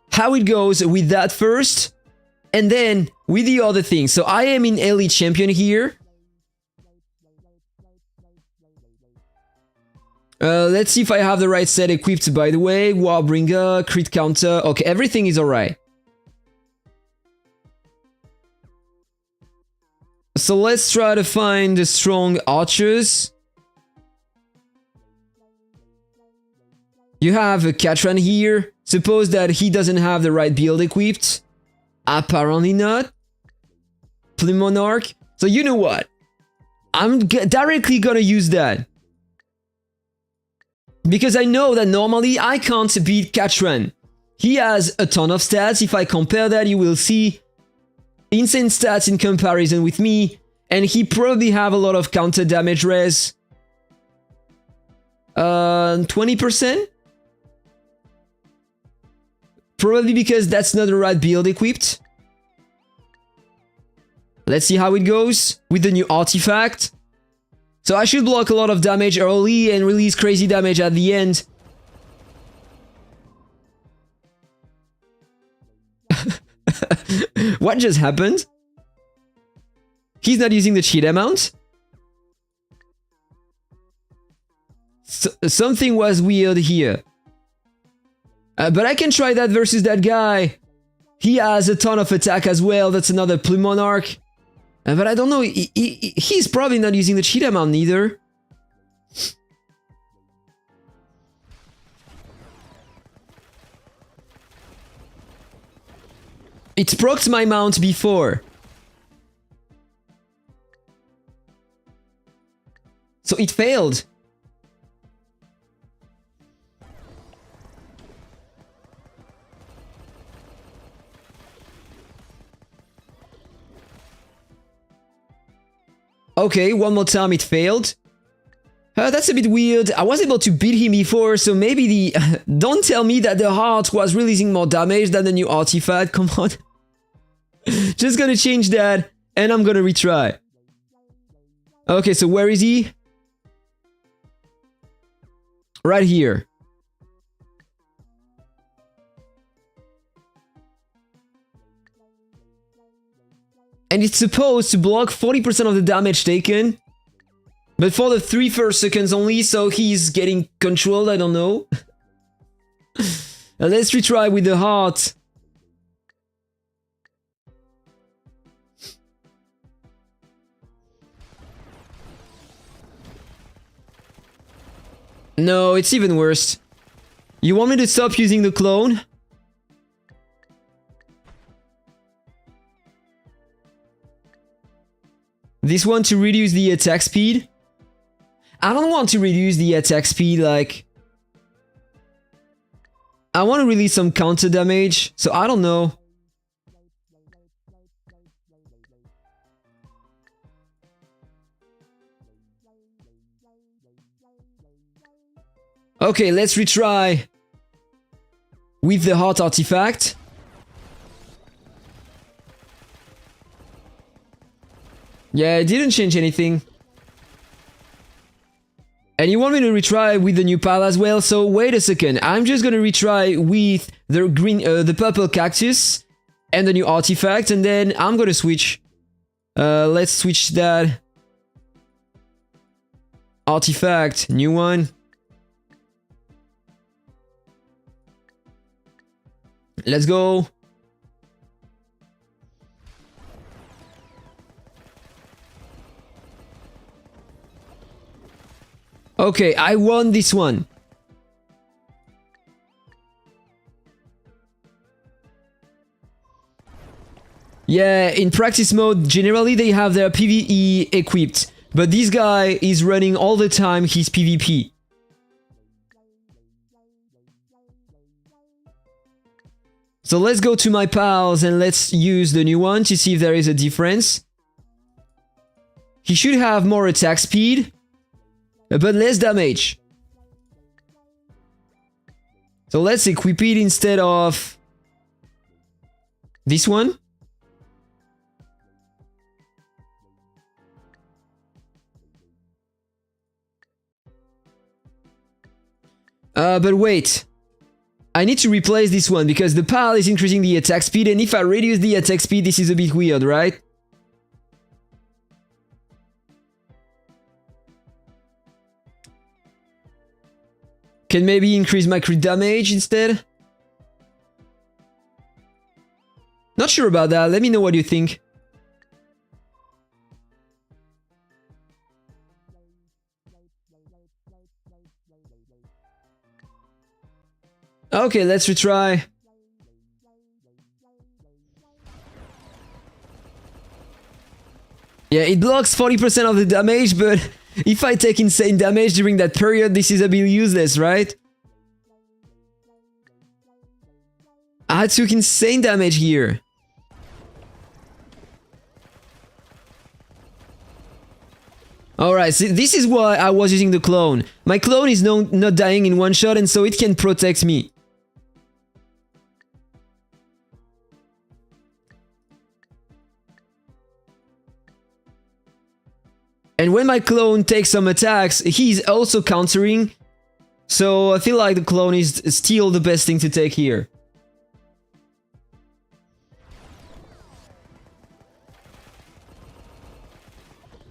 how it goes with that first, and then with the other things. So I am in Elite Champion here. Let's see if I have the right set equipped, by the way. Warbringer, crit counter. Okay, everything is alright. So let's try to find the strong archers. You have a Katran here. Suppose that he doesn't have the right build equipped. Apparently not. Monarch. So you know what? I'm directly gonna use that. Because I know that normally I can't beat Katran. He has a ton of stats. If I compare that, you will see insane stats in comparison with me. And he probably have a lot of counter damage res. 20%? Probably because that's not the right build equipped. Let's see how it goes with the new artifact. So I should block a lot of damage early and release crazy damage at the end. What just happened? He's not using the cheat amount? Something was weird here. But I can try that versus that guy. He has a ton of attack as well. That's another Monarch. But I don't know. He's probably not using the cheat amount neither. It procced my mount before. So it failed. Okay, one more time it failed. That's a bit weird. I was able to beat him before, so maybe the... Don't tell me that the heart was releasing more damage than the new artifact, come on. Just gonna change that, and I'm gonna retry. Okay, so where is he? Right here. And it's supposed to block 40% of the damage taken. But for the 3 first seconds only, so he's getting controlled, I don't know. Let's retry with the heart. No, it's even worse. You want me to stop using the clone? This one to reduce the attack speed? I don't want to reduce the attack speed, like... I want to release some counter damage, so I don't know. Okay, let's retry with the heart artifact. Yeah, it didn't change anything. And you want me to retry with the new pile as well, so wait a second. I'm just gonna retry with the green, the purple cactus and the new artifact, and then I'm gonna switch. Let's switch that. Artifact, new one. Let's go. Okay, I won this one. Yeah, in practice mode, generally they have their PvE equipped, but this guy is running all the time his PvP. So let's go to my pals and let's use the new one to see if there is a difference. He should have more attack speed, but less damage. So let's equip it instead of this one. But wait. I need to replace this one because the pal is increasing the attack speed, and if I reduce the attack speed, this is a bit weird, right? Can maybe increase my crit damage instead? Not sure about that, let me know what you think. Okay, let's retry. Yeah, it blocks 40% of the damage, but if I take insane damage during that period, this is a bit useless, right? I took insane damage here. Alright, so this is why I was using the clone. My clone is not dying in one shot, and so it can protect me. And when my clone takes some attacks, he's also countering. So I feel like the clone is still the best thing to take here.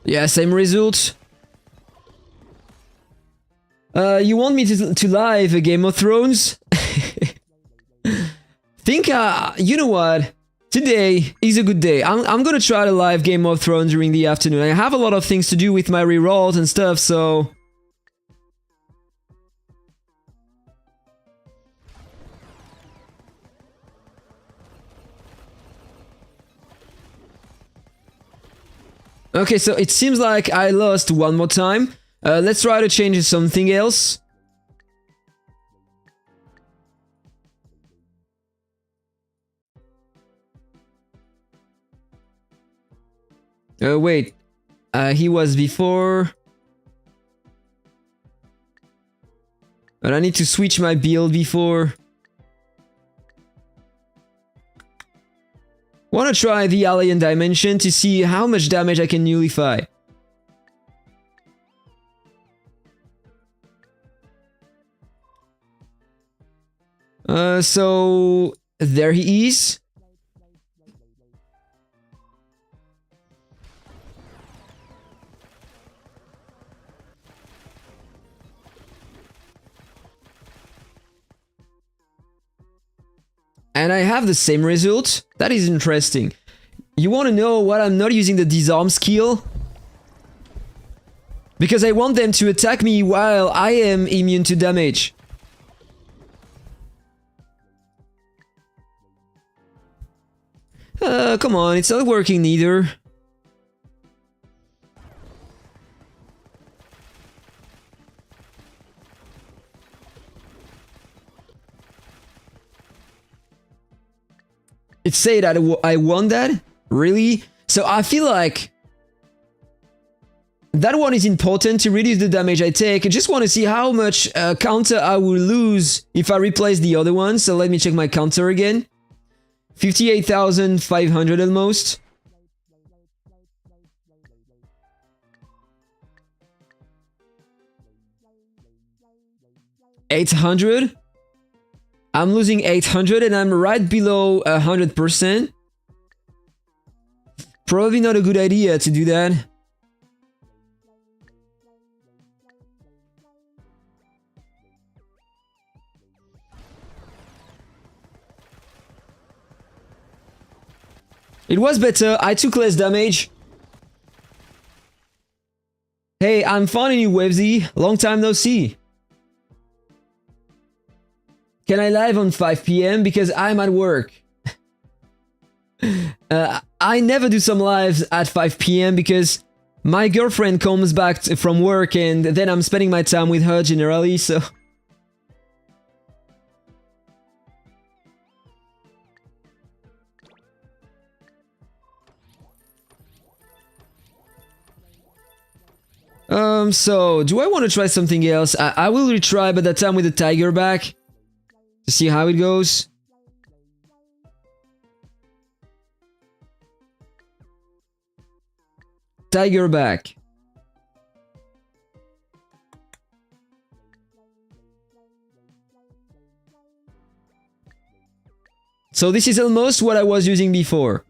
Yeah, same result. You want me to live a Game of Thrones? Think, you know what? Today is a good day. I'm gonna try to live Game of Thrones during the afternoon. I have a lot of things to do with my rerolls and stuff, so... Okay, so it seems like I lost one more time. Let's try to change something else. Wait. He was before... But I need to switch my build before... Wanna try the Alien Dimension to see how much damage I can nullify. So... There he is. And I have the same result. That is interesting. You want to know why I'm not using the disarm skill? Because I want them to attack me while I am immune to damage. Come on, it's not working neither. It say that I won that? Really? So I feel like that one is important to reduce the damage I take. I just want to see how much counter I will lose if I replace the other one. So let me check my counter again. 58,500 almost. 800? I'm losing 800 and I'm right below 100%. Probably not a good idea to do that. It was better. I took less damage. Hey, I'm finding you, Wavesy. Long time no see. Can I live on 5 PM? Because I'm at work. I never do some lives at 5 PM because my girlfriend comes back from work and then I'm spending my time with her generally, so... So, do I want to try something else? I will retry, but that time with the tiger back. To see how it goes. Tiger back. So this is almost what I was using before.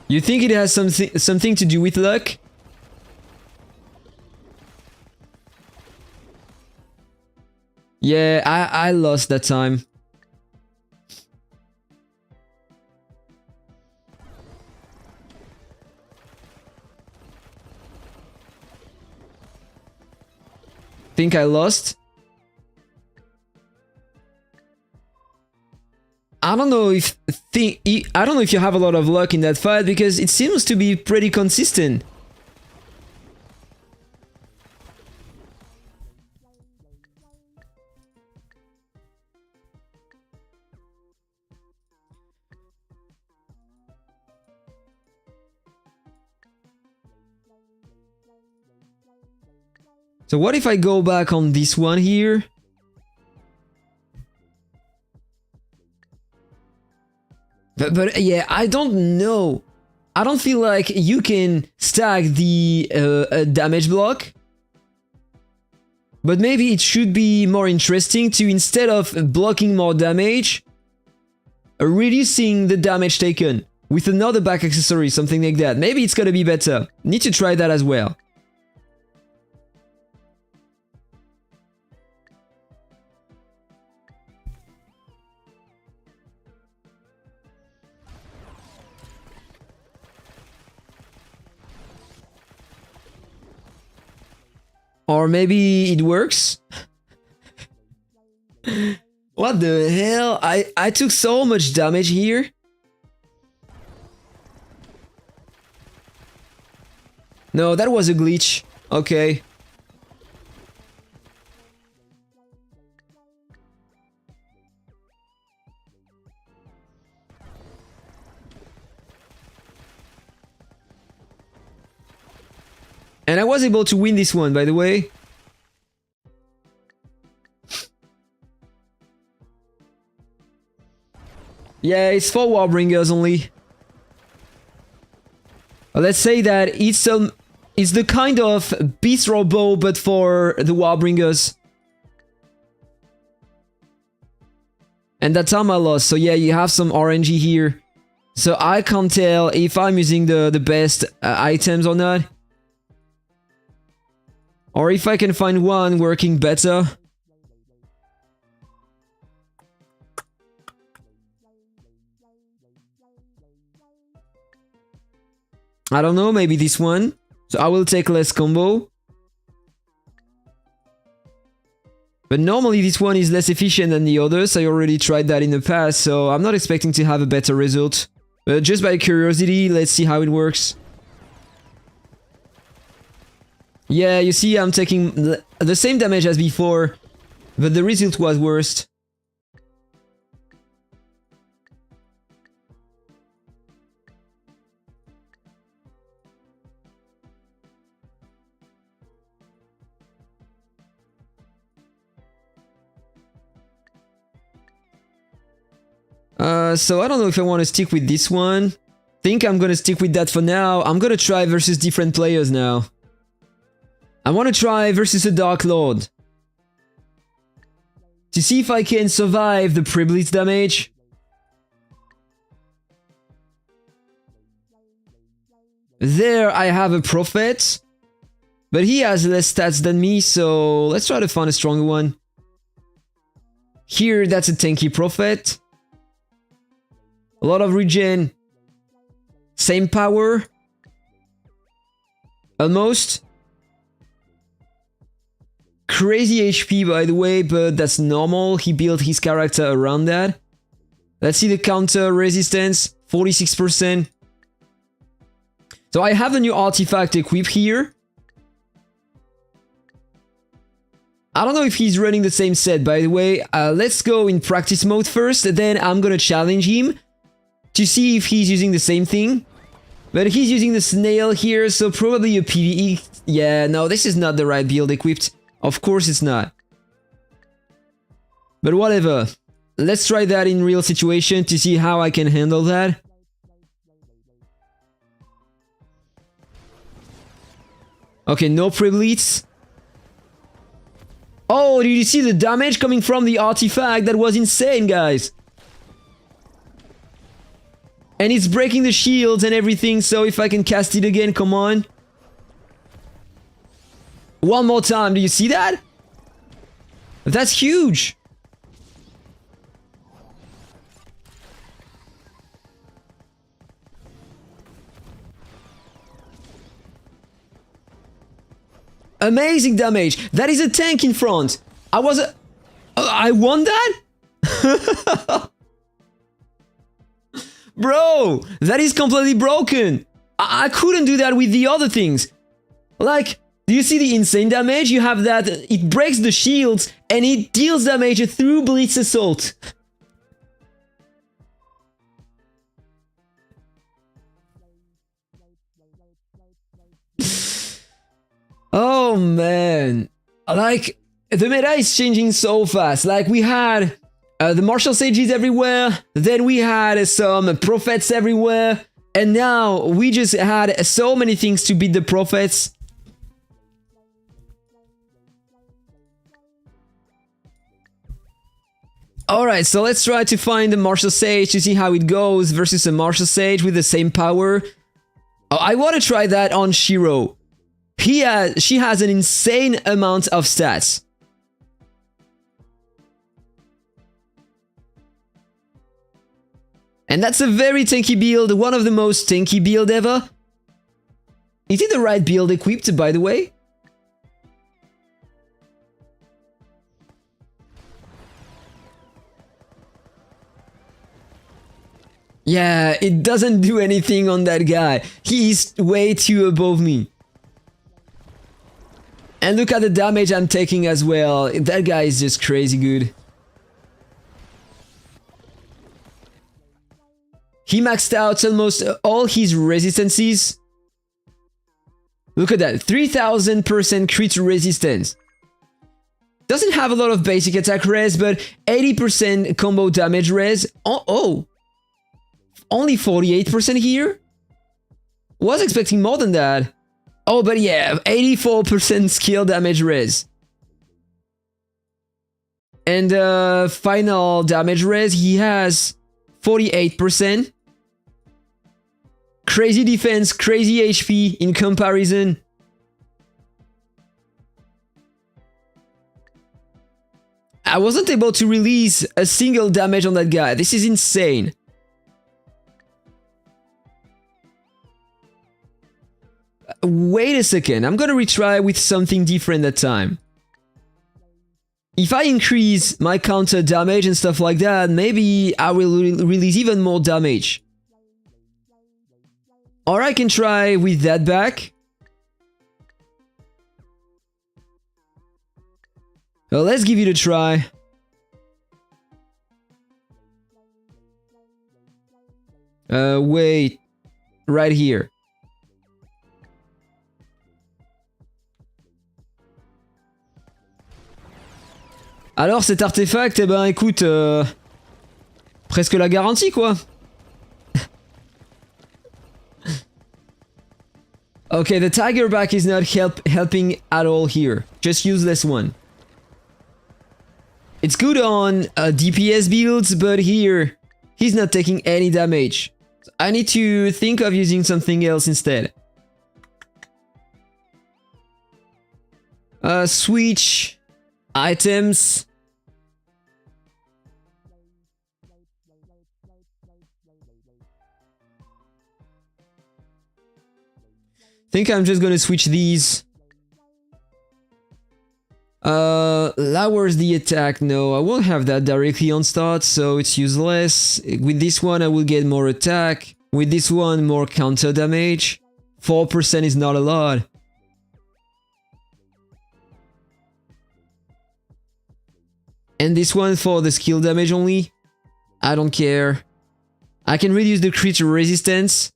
You think it has something to do with luck? Yeah, I lost that time. Think I lost? I don't know if you have a lot of luck in that fight because it seems to be pretty consistent. So what if I go back on this one here? But yeah, I don't know. I don't feel like you can stack the damage block. But maybe it should be more interesting to, instead of blocking more damage, reducing the damage taken with another back accessory, something like that. Maybe it's gonna be better. Need to try that as well. Or maybe it works? What the hell? I took so much damage here. No, that was a glitch. Okay. And I was able to win this one, by the way. Yeah, it's for Warbringers only. Let's say that it's the kind of Beast Robo, but for the Warbringers. And that time I lost, so yeah, you have some RNG here. So I can't tell if I'm using the best items or not. Or if I can find one working better. I don't know, maybe this one. So I will take less combo. But normally this one is less efficient than the others. I already tried that in the past, so I'm not expecting to have a better result. But just by curiosity, let's see how it works. Yeah, you see, I'm taking the same damage as before, but the result was worse. So I don't know if I want to stick with this one. think I'm gonna stick with that for now. I'm gonna try versus different players now. I wanna try versus a Dark Lord. To see if I can survive the pre-blitz damage. There I have a Prophet. But he has less stats than me, so let's try to find a stronger one. Here, that's a tanky Prophet. A lot of regen. Same power. Almost. Crazy HP, by the way, but that's normal. He built his character around that. Let's see the counter resistance. 46%. So I have a new artifact equipped here. I don't know if he's running the same set, by the way. Let's go in practice mode first, then I'm gonna challenge him to see if he's using the same thing. But he's using the snail here, so probably a PvE. Yeah, no, this is not the right build equipped. Of course it's not. But whatever. Let's try that in real situation to see how I can handle that. Okay, no pre-blitz. Oh, did you see the damage coming from the artifact? That was insane, guys. And it's breaking the shields and everything, so if I can cast it again, come on. One more time, do you see that? That's huge. Amazing damage. That is a tank in front. I won that? Bro, that is completely broken. I couldn't do that with the other things. Like, do you see the insane damage? You have that, it breaks the shields and it deals damage through Blitz Assault. Oh man, like the meta is changing so fast. Like we had the martial sages everywhere, then we had some prophets everywhere, and now we just had so many things to beat the prophets. Alright, so let's try to find the martial sage to see how it goes versus a martial sage with the same power. Oh, I want to try that on Shiro. She has an insane amount of stats. And that's a very tanky build, one of the most tanky build ever. Is it the right build equipped, by the way? Yeah, it doesn't do anything on that guy. He is way too above me. And look at the damage I'm taking as well. That guy is just crazy good. He maxed out almost all his resistances. Look at that, 3000% crit resistance. Doesn't have a lot of basic attack res, but 80% combo damage res. Oh, only 48% here? Was expecting more than that. Oh, but yeah, 84% skill damage res. And final damage res, he has 48%. Crazy defense, crazy HP in comparison. I wasn't able to release a single damage on that guy. This is insane. Wait a second, I'm gonna retry with something different that time. If I increase my counter damage and stuff like that, maybe I will release even more damage. Or I can try with that back. Well, let's give it a try. Wait. Right here. Alors cet artefact, eh ben écoute, presque la garantie quoi. Okay, the tiger back is not helping at all here. Just use this one. It's good on DPS builds, but here he's not taking any damage. I need to think of using something else instead. Switch items. Think I'm just gonna switch these. Lowers the attack. No, I won't have that directly on start, so it's useless. With this one, I will get more attack. With this one, more counter damage. 4% is not a lot. And this one for the skill damage only. I don't care. I can reduce the crit resistance.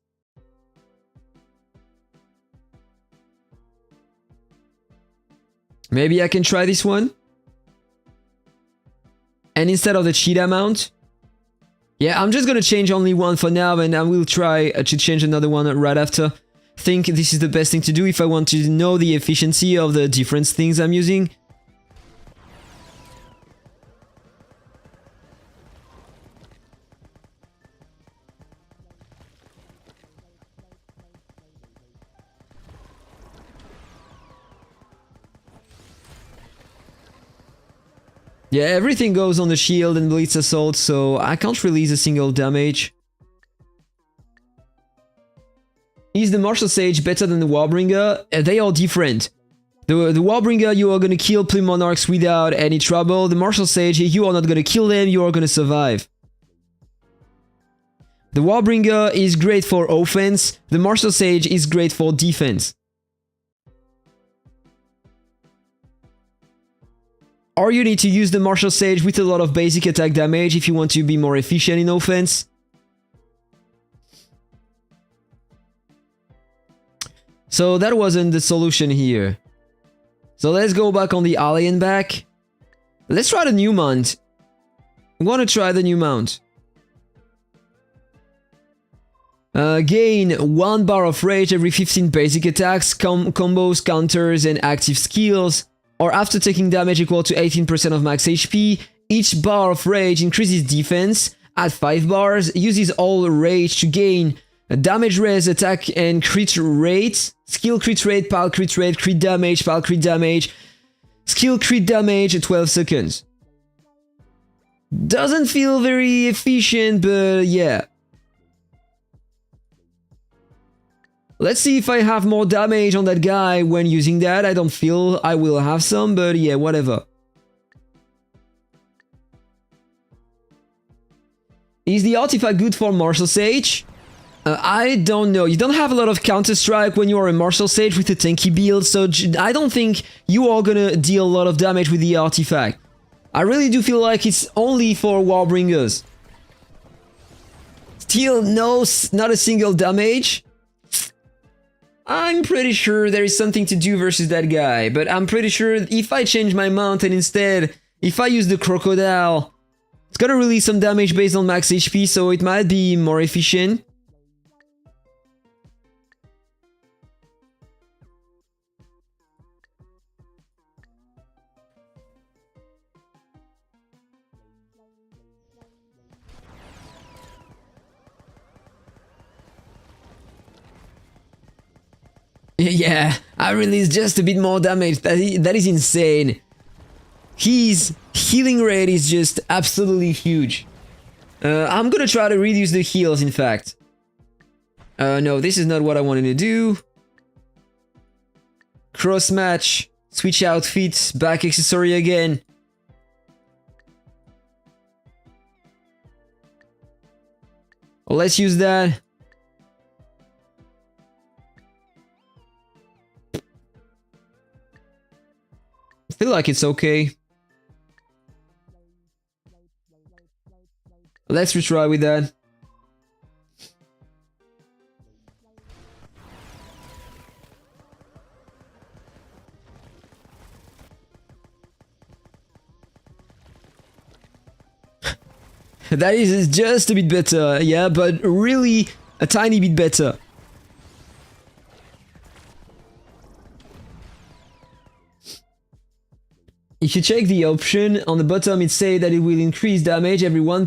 Maybe I can try this one. And instead of the cheetah mount. Yeah, I'm just gonna change only one for now, and I will try to change another one right after. Think this is the best thing to do if I want to know the efficiency of the different things I'm using. Yeah, everything goes on the shield and blitz assault, so I can't release a single damage. Is the Martial Sage better than the Warbringer? They are different. The Warbringer, you are gonna kill Plume Monarchs without any trouble. The Martial Sage, you are not gonna kill them, you are gonna survive. The Warbringer is great for offense, the Martial Sage is great for defense. Or you need to use the Martial Sage with a lot of basic attack damage if you want to be more efficient in offense. So that wasn't the solution here. So let's go back on the alien back. Let's try the new mount. I want to try the new mount. Gain 1 bar of rage every 15 basic attacks, combos, counters, and active skills. Or after taking damage equal to 18% of max HP, each bar of rage increases defense at 5 bars, uses all rage to gain damage res, attack and crit rate, skill crit rate, pal crit rate, crit damage, pal crit damage, skill crit damage at 12 seconds. Doesn't feel very efficient, but yeah. Let's see if I have more damage on that guy when using that. I don't feel I will have some, but yeah, whatever. Is the artifact good for Martial Sage? I don't know. You don't have a lot of counter-strike when you are a Martial Sage with a tanky build, so I don't think you are gonna deal a lot of damage with the artifact. I really do feel like it's only for Warbringers. Still not a single damage. I'm pretty sure there is something to do versus that guy, but I'm pretty sure if I change my mount and instead, if I use the crocodile, it's gonna release some damage based on max HP, so it might be more efficient. Yeah, I released just a bit more damage. That is insane. His healing rate is just absolutely huge. I'm gonna try to reduce the heals, in fact. No, this is not what I wanted to do. Cross match, switch outfit, back accessory again. Well, let's use that. I feel like it's okay. Let's retry with that. That is just a bit better, yeah, but really a tiny bit better. if you check the option on the bottom, it says that it will increase damage every 1%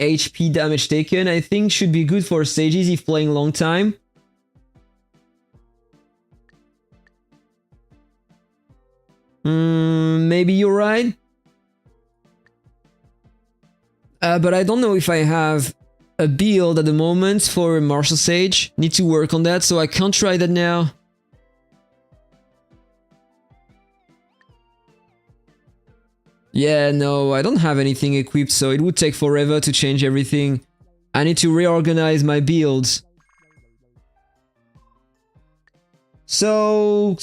HP damage taken. I think should be good for stages if playing long time. Maybe you're right. But I don't know if I have a build at the moment for Martial Sage. Need to work on that, so I can't try that now. Yeah, no, I don't have anything equipped, so it would take forever to change everything. I need to reorganize my builds. So,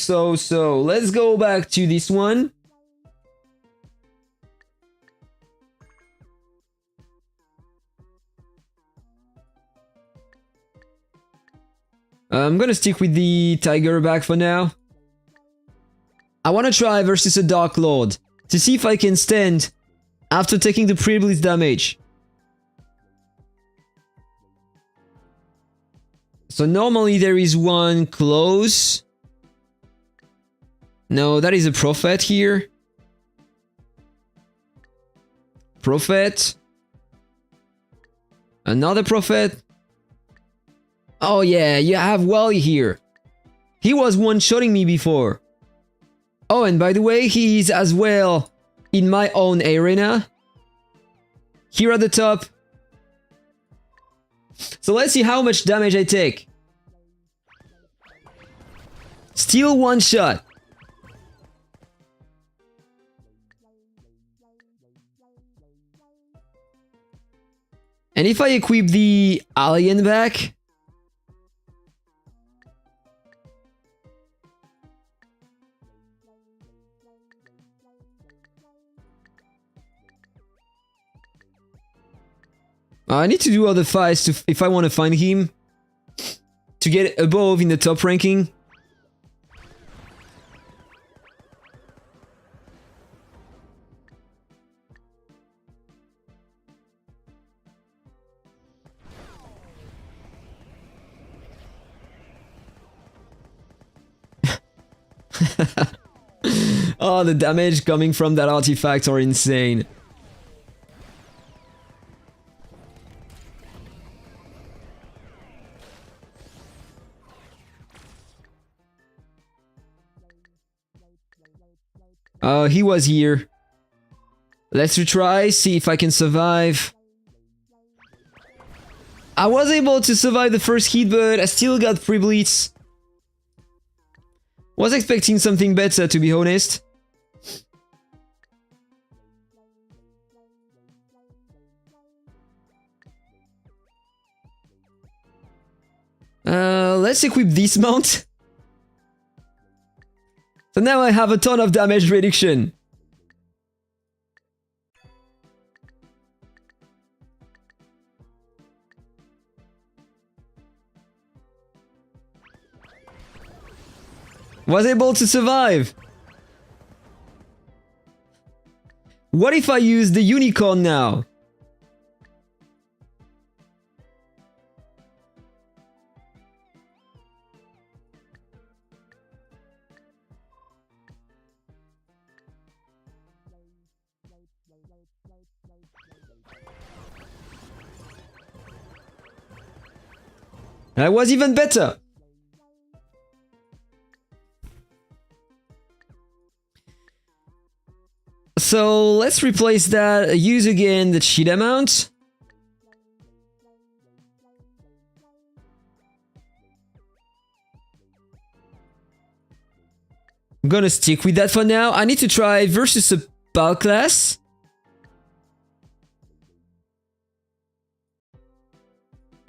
let's go back to this one. I'm gonna stick with the Tiger back for now. I wanna try versus a Dark Lord to see if I can stand after taking the pre-blitz damage. So normally there is one close. No, that is a Prophet here. Prophet. Another Prophet. Oh yeah, you have Wally here. He was one-shotting me before. Oh, and by the way, he is as well in my own arena. Here at the top. So let's see how much damage I take. Still one shot. And if I equip the alien back... I need to do other fights if I want to find him. To get above in the top ranking. Oh, the damage coming from that artifact are insane. He was here. Let's retry, see if I can survive. I was able to survive the first hit, but I still got pre-blitz. Was expecting something better, to be honest. Let's equip this mount. So now I have a ton of damage reduction. Was able to survive. What if I use the unicorn now? That was even better. So let's replace that, use again the cheat amount. I'm gonna stick with that for now. I need to try versus a PAL class.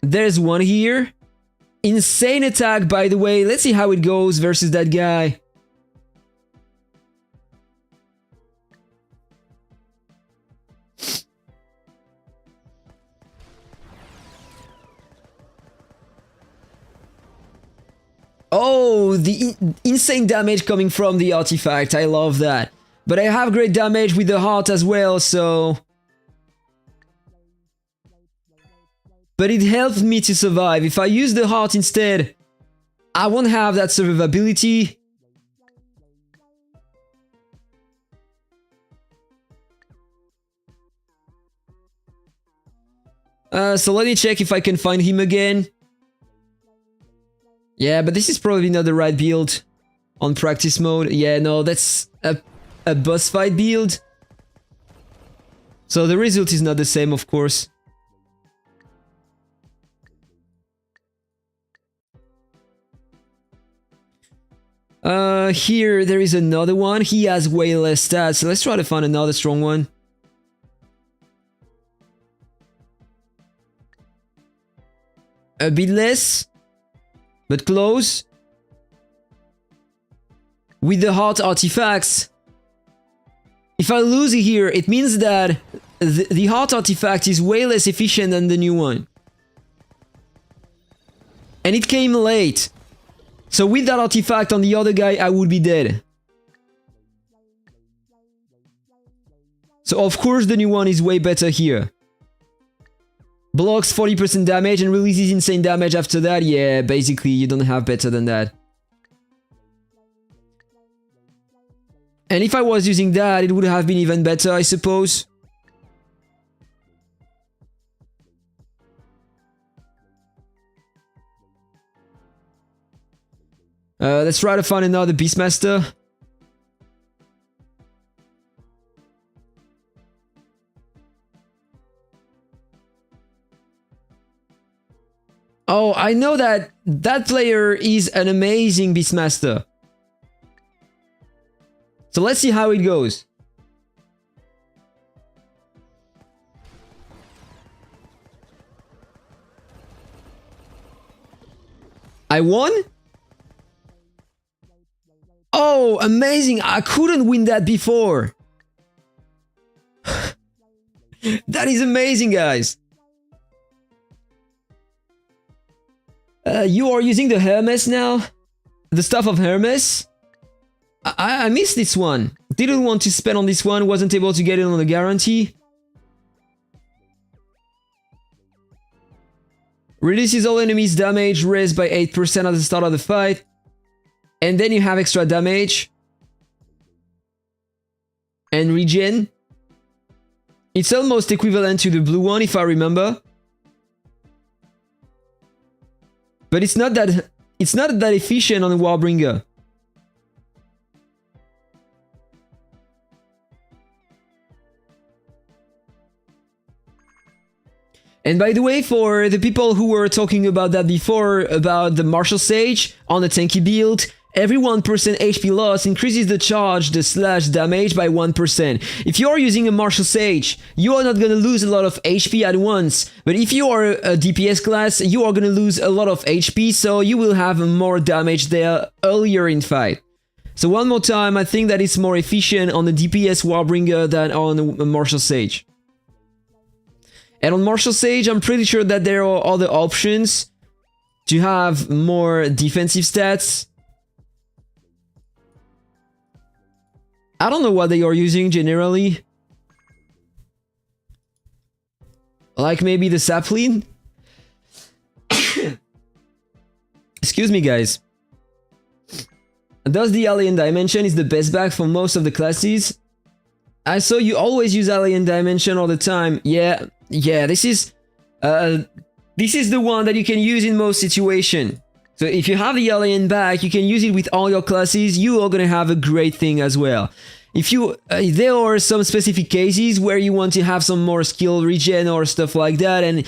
There's one here. Insane attack, by the way. Let's see how it goes versus that guy. Oh, the insane damage coming from the artifact. I love that. But I have great damage with the heart as well, so... But it helped me to survive. If I use the heart instead, I won't have that survivability. So let me check if I can find him again. Yeah, but this is probably not the right build on practice mode. Yeah, no, that's a boss fight build. So the result is not the same, of course. Here there is another one. He has way less stats, so let's try to find another strong one. A bit less, but close. With the heart artifacts. If I lose here, it means that the heart artifact is way less efficient than the new one. And it came late. So with that artifact on the other guy, I would be dead. So of course the new one is way better here. Blocks 40% damage and releases insane damage after that. Yeah, basically you don't have better than that. And if I was using that, it would have been even better, I suppose. Let's try to find another Beastmaster. Oh, I know that that player is an amazing Beastmaster. So let's see how it goes. I won? Oh, amazing! I couldn't win that before. That is amazing, guys. You are using the Hermes now? The stuff of Hermes? I missed this one. Didn't want to spend on this one, wasn't able to get it on the guarantee. Reduces all enemies' damage raised by 8% at the start of the fight. And then you have extra damage. And regen. It's almost equivalent to the blue one, if I remember. But it's not that efficient on the Warbringer. And by the way, for the people who were talking about that before, about the Martial Sage on the tanky build, every 1% HP loss increases the charge, the slash damage by 1%. If you are using a Martial Sage, you are not going to lose a lot of HP at once. But if you are a DPS class, you are going to lose a lot of HP, so you will have more damage there earlier in fight. So one more time, I think that it's more efficient on the DPS Warbringer than on a Martial Sage. And on Martial Sage, I'm pretty sure that there are other options to have more defensive stats. I don't know what they are using generally. Like maybe the sapling? Excuse me, guys. Thus the Alien Dimension is the best bag for most of the classes. I saw you always use Alien Dimension all the time. Yeah, this is the one that you can use in most situations. So if you have the Alien bag, you can use it with all your classes. You are gonna have a great thing as well. If you, there are some specific cases where you want to have some more skill regen or stuff like that, and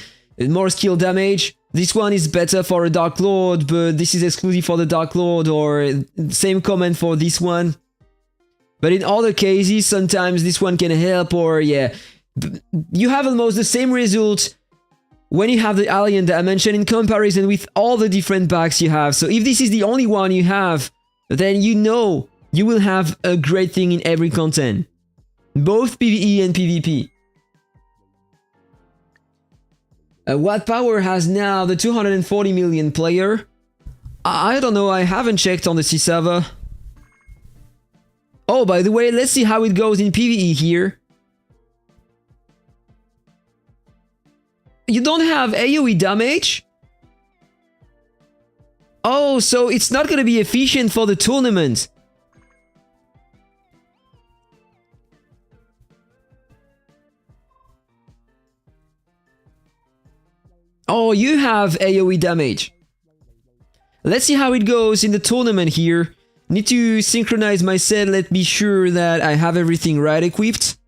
more skill damage. This one is better for a Dark Lord, but this is exclusive for the Dark Lord, or same comment for this one. But in other cases, sometimes this one can help, or yeah, you have almost the same result when you have the Alien Dimension in comparison with all the different bags you have. So if this is the only one you have, then you know you will have a great thing in every content, both PvE and PvP. What power has now the 240 million player? I don't know, I haven't checked on the C server. Oh, by the way, let's see how it goes in PvE here. You don't have AoE damage? Oh, so it's not gonna be efficient for the tournament. Oh, you have AoE damage. Let's see how it goes in the tournament here. Need to synchronize my set. Let's be sure that I have everything right equipped.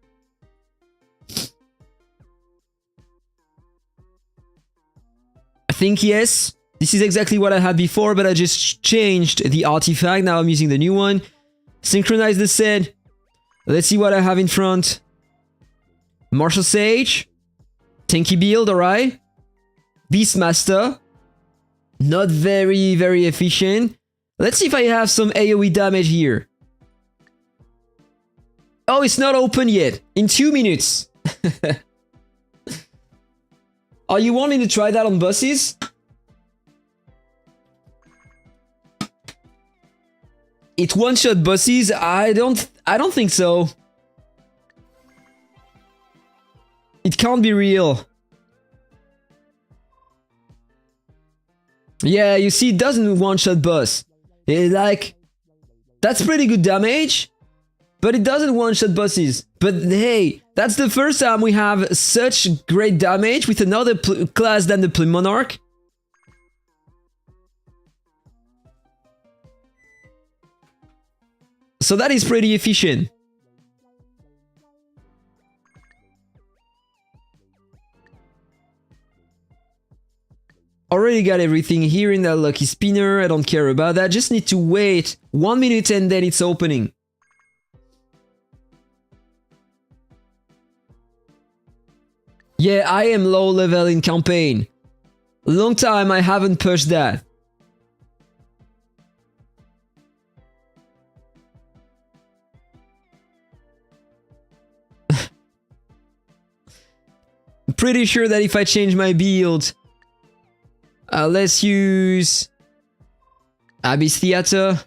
I think yes. This is exactly what I had before, but I just changed the artifact. Now I'm using the new one. Synchronize the set. Let's see what I have in front. Martial Sage. Tanky build, alright. Beastmaster. Not very efficient. Let's see if I have some AoE damage here. Oh, it's not open yet. In 2 minutes. Oh, you want me to try that on bosses? It one-shot bosses? I don't think so. It can't be real. Yeah, you see, it doesn't one-shot boss. Like, that's pretty good damage, but it doesn't one-shot bosses. But hey, that's the first time we have such great damage with another class than the Monarch. So that is pretty efficient. Already got everything here in that lucky spinner. I don't care about that. Just need to wait 1 minute and then it's opening. Yeah, I am low level in campaign. Long time I haven't pushed that. I'm pretty sure that if I change my build, let's use Abyss Theater.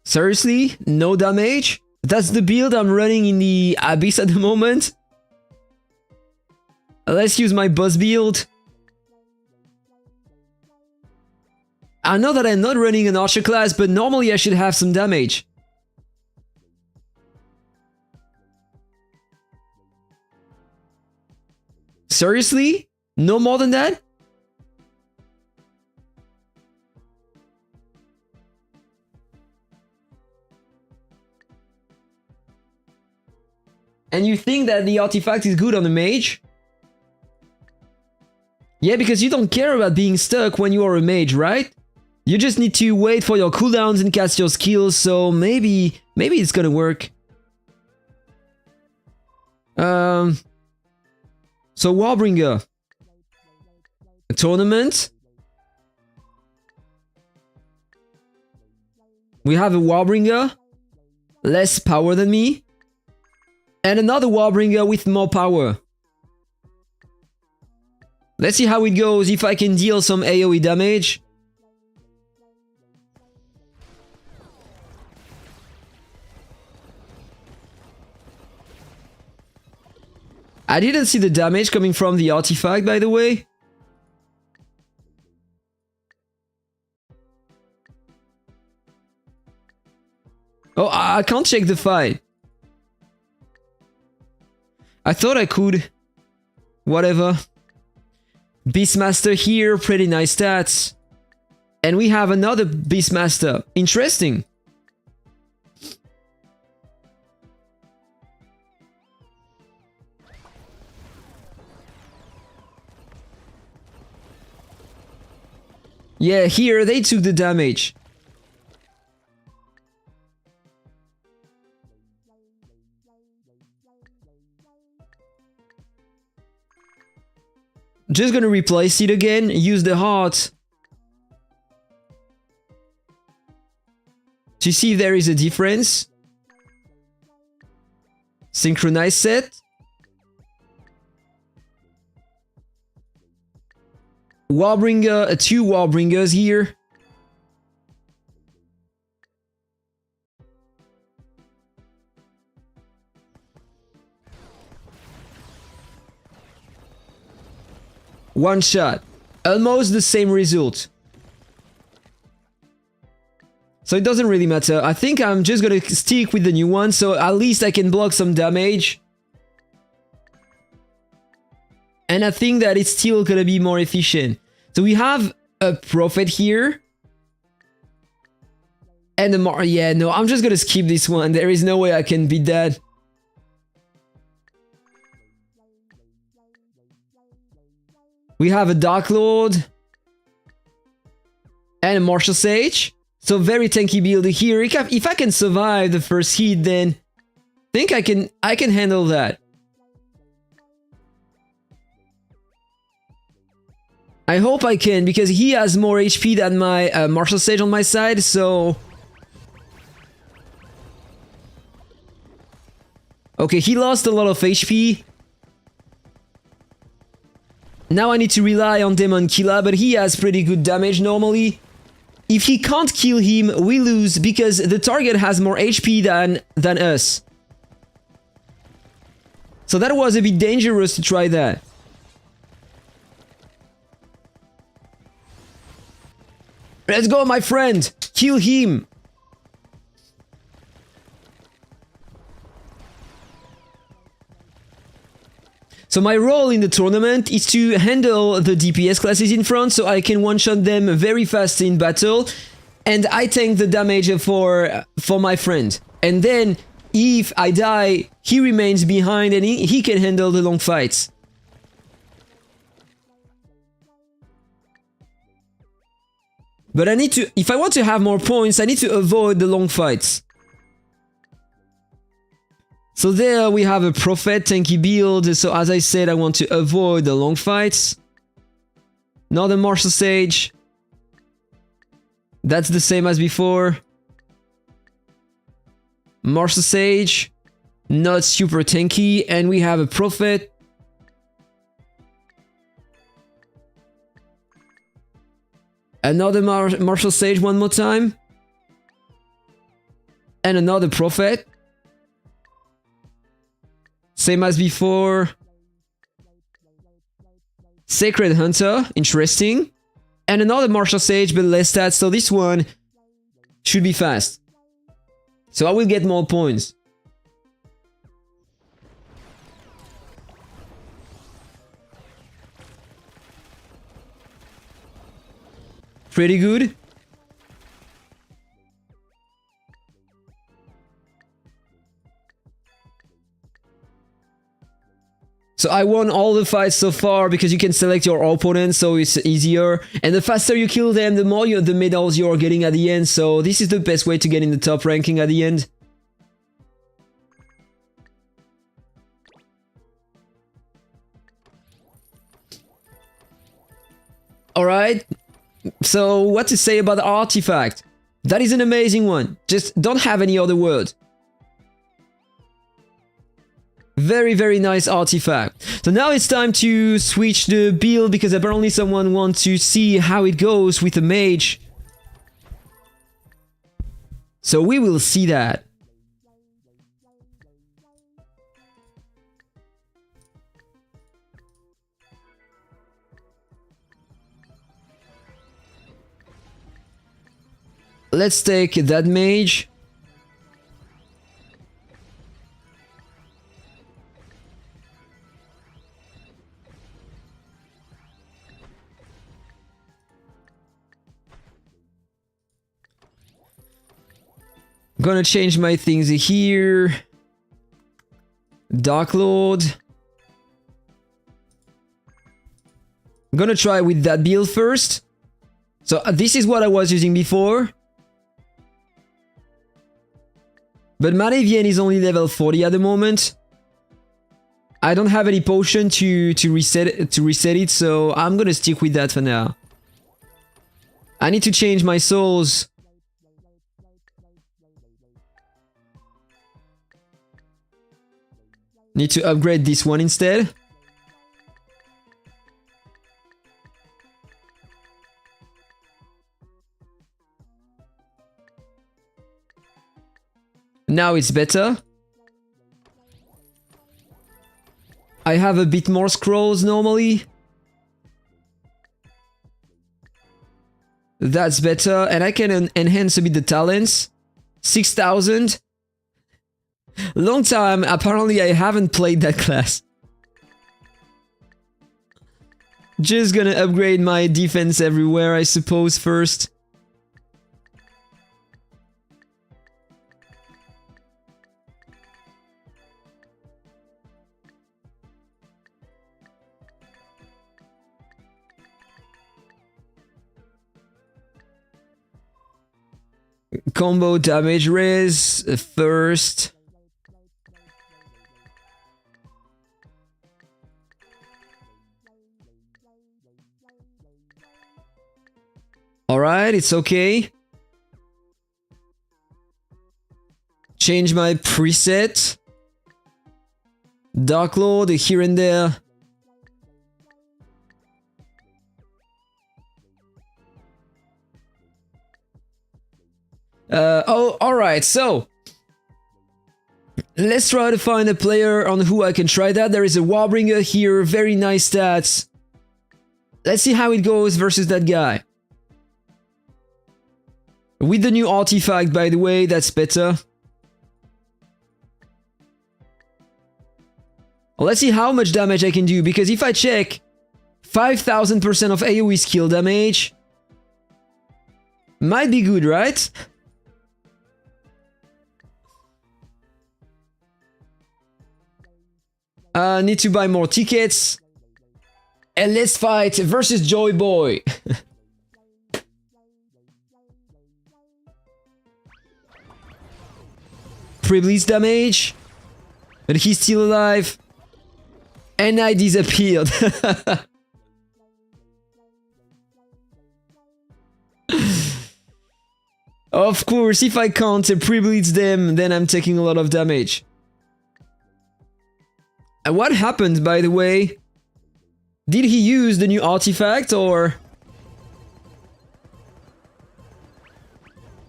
Seriously? No damage? That's the build I'm running in the Abyss at the moment. Let's use my boss build. I know that I'm not running an archer class, but normally I should have some damage. Seriously? No more than that? And you think that the artifact is good on the mage? Yeah, because you don't care about being stuck when you are a mage, right? You just need to wait for your cooldowns and cast your skills, so maybe it's gonna work. So Warbringer. A tournament. We have a Warbringer. Less power than me. And another Warbringer with more power. Let's see how it goes if I can deal some AoE damage. I didn't see the damage coming from the artifact, by the way. Oh, I can't check the fight. I thought I could. Whatever. Beastmaster here, pretty nice stats. And we have another Beastmaster. Interesting. Yeah, here they took the damage. Just gonna replace it again, use the heart to see if there is a difference. Synchronize set. Warbringer, 2 Warbringers here. One shot. Almost the same result. So it doesn't really matter. I think I'm just gonna stick with the new one, so at least I can block some damage. And I think that it's still gonna be more efficient. So we have a prophet here. And a yeah, no, I'm just gonna skip this one. There is no way I can beat that. We have a Dark Lord. And a Martial Sage. So very tanky build here. If I can survive the first hit, then I think I can handle that. I hope I can, because he has more HP than my Martial Sage on my side, so... Okay, he lost a lot of HP. Now I need to rely on Demon Killer, but he has pretty good damage normally. If he can't kill him, we lose because the target has more HP than us. So that was a bit dangerous to try that. Let's go, my friend! Kill him! So my role in the tournament is to handle the DPS classes in front so I can one-shot them very fast in battle, and I tank the damage for my friend. And then if I die, he remains behind and he can handle the long fights. But I need to, if I want to have more points, I need to avoid the long fights. So there we have a Prophet tanky build, so as I said, I want to avoid the long fights. Another Martial Sage. That's the same as before. Martial Sage. Not super tanky, and we have a Prophet. Another Martial Sage one more time. And another Prophet. Same as before. Sacred Hunter, interesting. And another Martial Sage, but less stats, so this one should be fast. So I will get more points. Pretty good. So I won all the fights so far because you can select your opponent, so it's easier. And the faster you kill them, the more the medals you're getting at the end. So this is the best way to get in the top ranking at the end. Alright, so what to say about the artifact? That is an amazing one. Just don't have any other word. Very, very nice artifact. So now it's time to switch the build because apparently someone wants to see how it goes with a mage. So we will see that. Let's take that mage. Gonna change my things here. Dark Lord. Gonna try with that build first. So this is what I was using before. But Malevian is only level 40 at the moment. I don't have any potion to reset it, so I'm gonna stick with that for now. I need to change my souls. Need to upgrade this one instead. Now it's better. I have a bit more scrolls normally. That's better. And I can enhance a bit the talents. 6,000. Long time. Apparently I haven't played that class. Just gonna upgrade my defense everywhere, I suppose, first. Combo damage raise first. Alright, it's okay. Change my preset. Dark Lord here and there. Oh, alright, so let's try to find a player on who I can try that. There is a Warbringer here, very nice stats. Let's see how it goes versus that guy. With the new artifact, by the way, that's better. Let's see how much damage I can do, because if I check 5,000% of AoE skill damage, might be good, right? Need to buy more tickets. And let's fight versus Joy Boy. Pre-blitz damage. But he's still alive. And I disappeared. Of course, if I can't pre-blitz them, then I'm taking a lot of damage. And what happened, by the way? Did he use the new artifact, or...?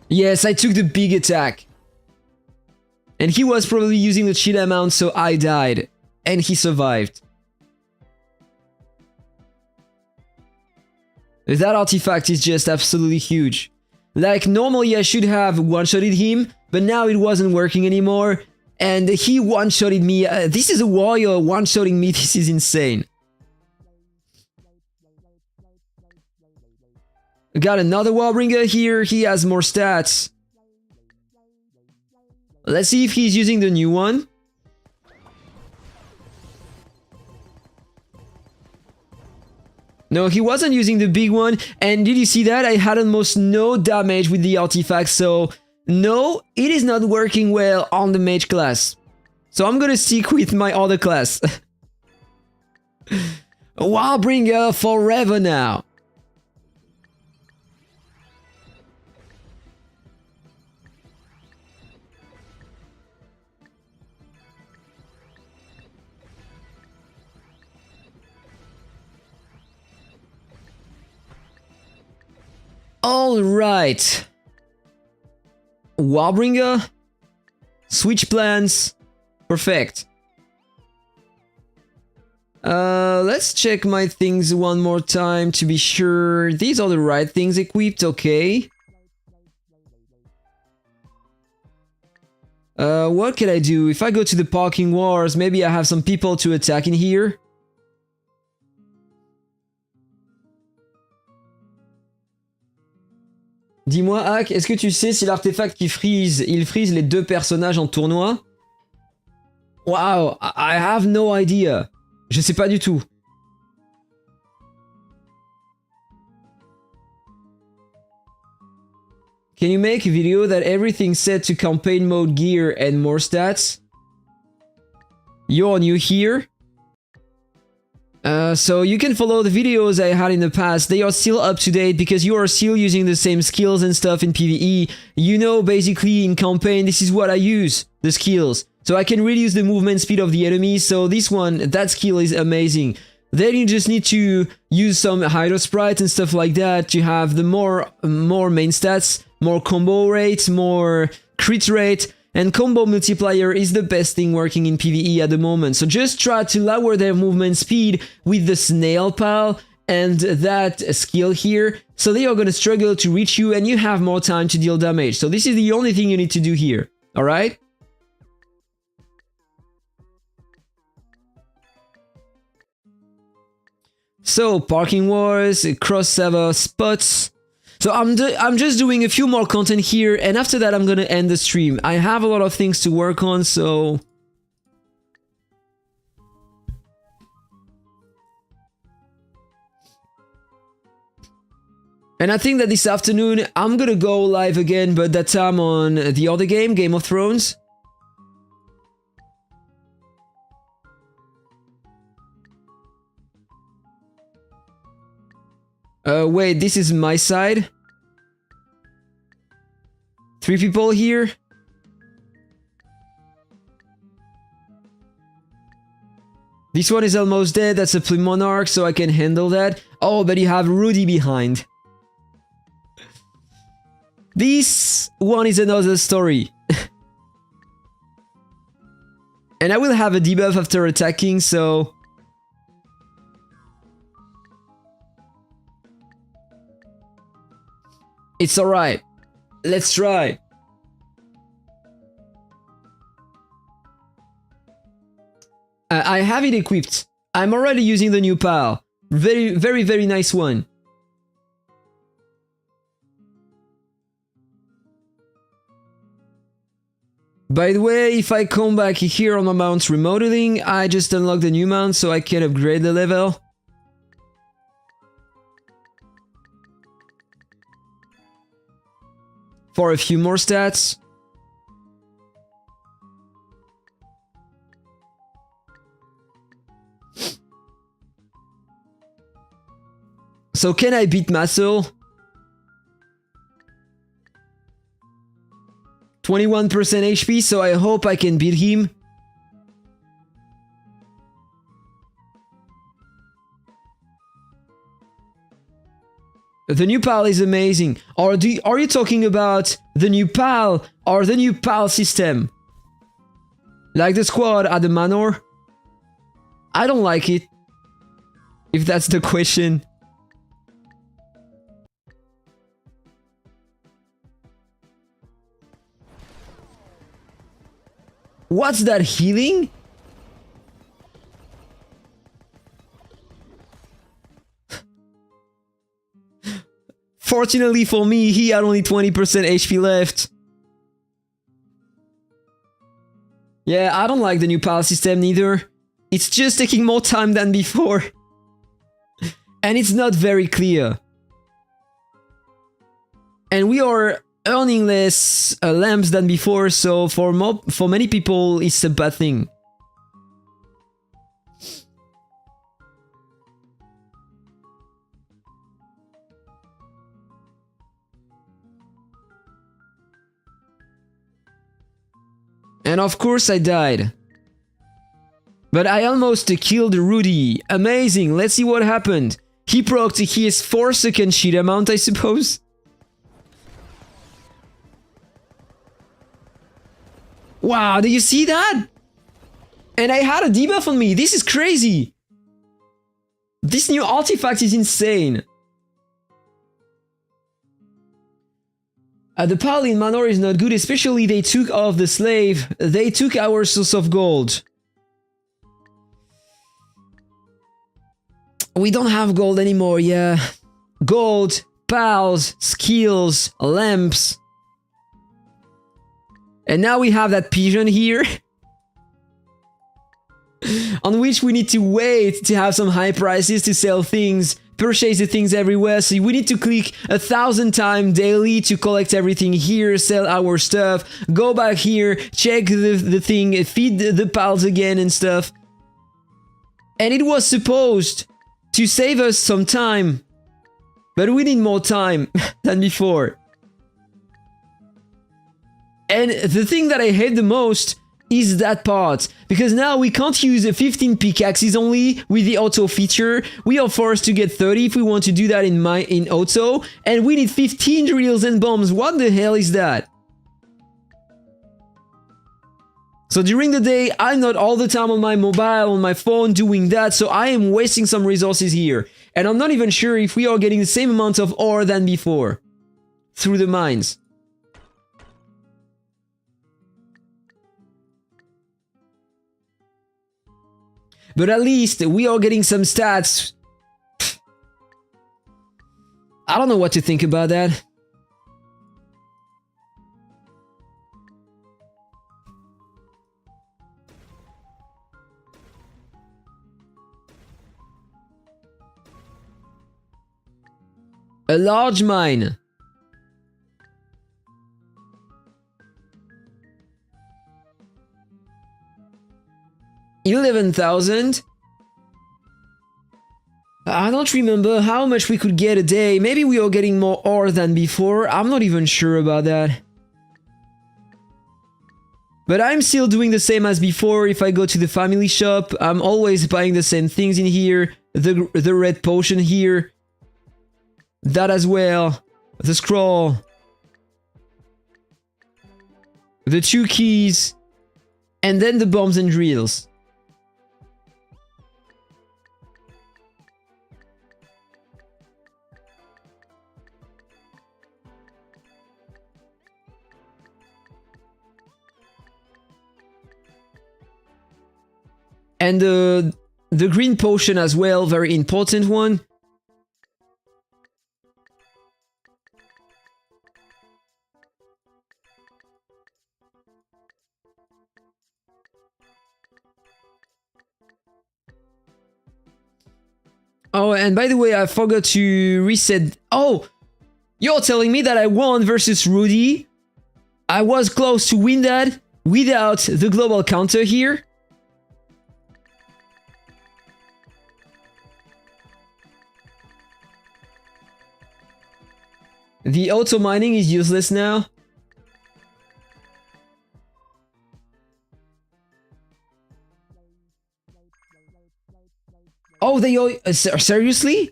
Yes, I took the big attack. And he was probably using the cheat amount, so I died. And he survived. That artifact is just absolutely huge. Like, normally I should have one-shotted him, but now it wasn't working anymore. And he one-shotted me. This is a warrior one-shotting me. This is insane. Got another Warbringer here. He has more stats. Let's see if he's using the new one. No, he wasn't using the big one. And did you see that? I had almost no damage with the artifact, so... No, it is not working well on the mage class. So I'm gonna stick with my other class. Warbringer forever now. All right. Warbringer. Switch plans. Perfect. Let's check my things one more time to be sure these are the right things equipped. Okay. What can I do? If I go to the parking wars, maybe I have some people to attack in here. Dis-moi, Hack, est-ce que tu sais si l'artefact qui freeze, il freeze les deux personnages en tournoi? Wow, I have no idea. Je sais pas du tout. Can you make a video that everything's set to campaign mode gear and more stats? You're new here? So you can follow the videos I had in the past. They are still up to date because you are still using the same skills and stuff in PvE. You know, basically in campaign, this is what I use, the skills. So I can reduce the movement speed of the enemy. So this one, that skill is amazing. Then you just need to use some Hydro Sprite and stuff like that to have the more main stats, more combo rates, more crit rate. And combo multiplier is the best thing working in PvE at the moment. So just try to lower their movement speed with the snail pal and that skill here, so they are going to struggle to reach you and you have more time to deal damage. So this is the only thing you need to do here, alright? So, parking wars, cross-server spots. So I'm just doing a few more content here, and after that I'm gonna end the stream. I have a lot of things to work on, so... And I think that this afternoon I'm gonna go live again, but that time on the other game, Game of Thrones. Wait, this is my side. 3 people here. This one is almost dead, that's a Plume Monarch, so I can handle that. Oh, but you have Rudy behind. This one is another story. And I will have a debuff after attacking, so... It's alright. Let's try. I have it equipped. I'm already using the new pal. Very, very, very nice one. By the way, if I come back here on my mount remodeling, I just unlocked the new mount so I can upgrade the level. For a few more stats. So can I beat Muscle? 21% HP, so I hope I can beat him. The new PAL is amazing. Or are you talking about the new PAL or the new PAL system? Like the squad at the manor? I don't like it. If that's the question. What's that healing? Fortunately for me, he had only 20% HP left. Yeah, I don't like the new PAL system neither. It's just taking more time than before. And it's not very clear. And we are earning less lamps than before, so for many people it's a bad thing. And of course I died. But I almost killed Rudy. Amazing, let's see what happened. He procced his 4-second shield amount, I suppose. Wow, do you see that? And I had a debuff on me, this is crazy. This new artifact is insane. The PAL in Manor is not good, especially they took off the slave. They took our source of gold. We don't have gold anymore, yeah. Gold, PALs, skills, lamps. And now we have that pigeon here. On which we need to wait to have some high prices to sell things. Purchase the things everywhere, so we need to click 1,000 times daily to collect everything here, sell our stuff, go back here, check the thing, feed the pals again and stuff. And it was supposed to save us some time, but we need more time than before. And the thing that I hate the most is that part, because now we can't use 15 pickaxes only with the auto feature. We are forced to get 30 if we want to do that in auto, and we need 15 drills and bombs. What the hell is that? So during the day, I'm not all the time on my mobile, on my phone doing that, so I am wasting some resources here. And I'm not even sure if we are getting the same amount of ore than before through the mines. But at least we are getting some stats. I don't know what to think about that. A large mine. $11,000. I don't remember how much we could get a day. Maybe we are getting more ore than before. I'm not even sure about that. But I'm still doing the same as before. If I go to the family shop, I'm always buying the same things in here. The red potion here. That as well. The scroll. The 2 keys. And then the bombs and drills. And the green potion as well, very important one. Oh, and by the way, I forgot to reset. Oh, you're telling me that I won versus Rudy? I was close to win that without the global counter here. The auto mining is useless now. Oh, they are... seriously?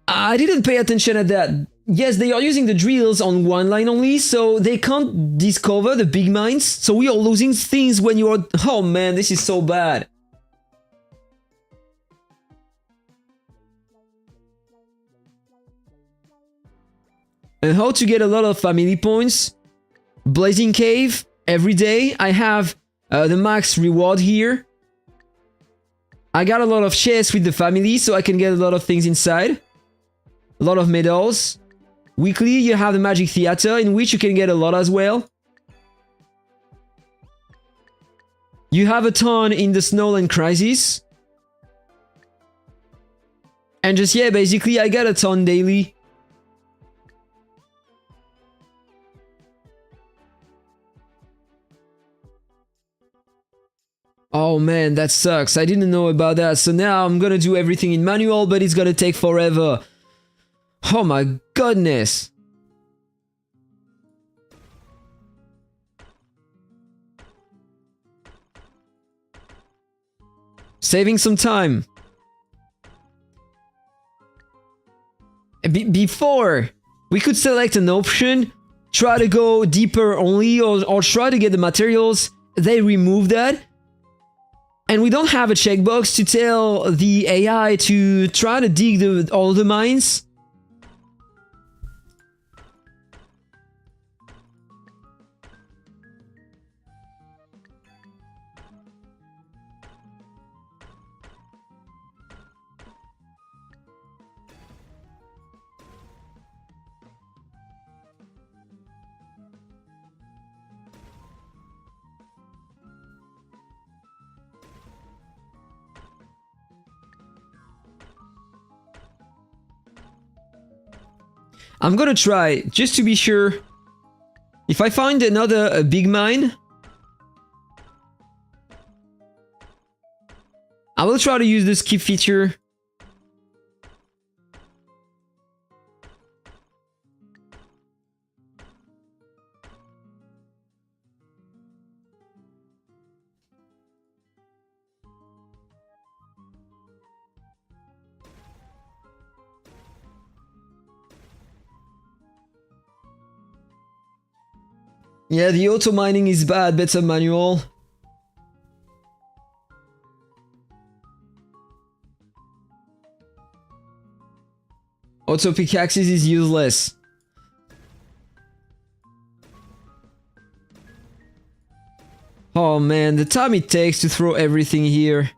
I didn't pay attention at that. Yes, they are using the drills on one line only, so they can't discover the big mines. So we are losing things when you are... Oh man, this is so bad. And how to get a lot of family points? Blazing Cave, every day. I have the max reward here. I got a lot of chests with the family, so I can get a lot of things inside. A lot of medals. Weekly, you have the Magic Theater, in which you can get a lot as well. You have a ton in the Snowland Crisis. And just, yeah, basically, I get a ton daily. Oh man, that sucks. I didn't know about that. So now I'm gonna do everything in manual, but it's gonna take forever. Oh my goodness. Saving some time. Before, we could select an option, try to go deeper only, or try to get the materials. They remove that. And we don't have a checkbox to tell the AI to try to dig all the mines. I'm gonna try, just to be sure. If I find another big mine, I will try to use the skip feature. Yeah, the auto mining is bad, better manual. Auto pickaxes is useless. Oh man, the time it takes to throw everything here.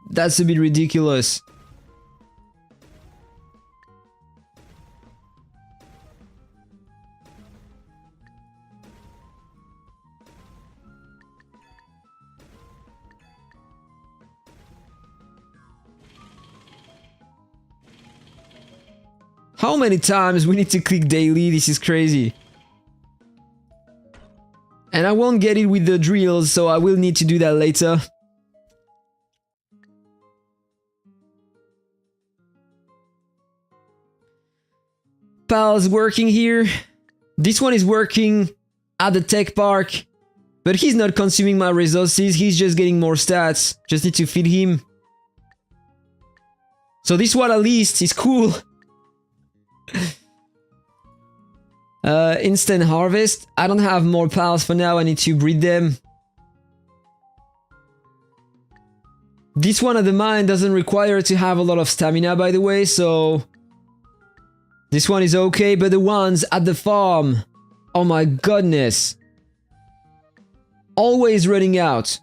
That's a bit ridiculous. How many times we need to click daily? This is crazy. And I won't get it with the drills, so I will need to do that later. Pal's working here. This one is working at the tech park, but he's not consuming my resources, he's just getting more stats. Just need to feed him. So this one at least is cool. Instant harvest. I don't have more pals for now, I need to breed them. This one at the mine doesn't require to have a lot of stamina, by the way, so this one is okay, but the ones at the farm, oh my goodness, always running out.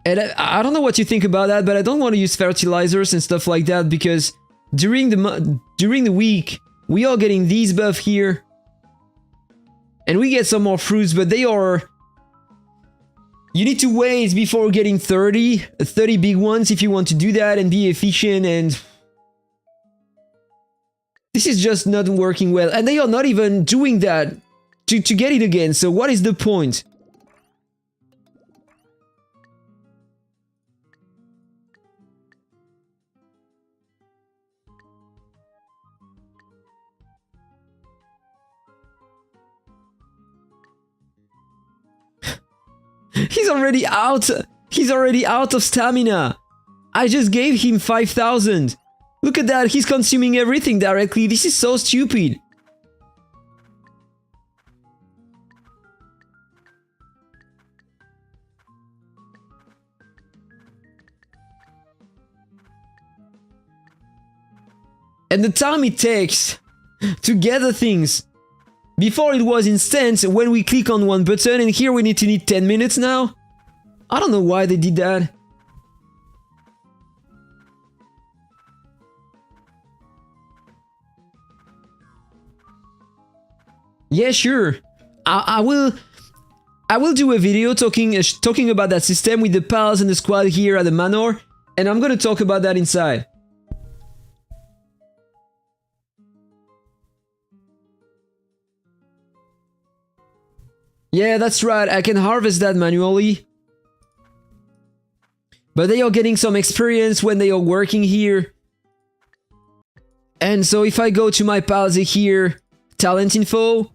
And I don't know what you think about that, but I don't want to use fertilizers and stuff like that because during the week we are getting these buff here, and we get some more fruits, but they are. You need to wait before getting 30 big ones if you want to do that and be efficient, and this is just not working well. And they are not even doing that to get it again. So what is the point? He's already out. He's already out of stamina. I just gave him 5,000. Look at that. He's consuming everything directly. This is so stupid. And the time it takes to gather things. Before it was instant when we click on one button, and here we need 10 minutes now. I don't know why they did that. Yeah, sure. I will do a video talking about that system with the pals and the squad here at the manor, and I'm gonna talk about that inside. Yeah, that's right, I can harvest that manually. But they are getting some experience when they are working here. And so if I go to my pals here, talent info,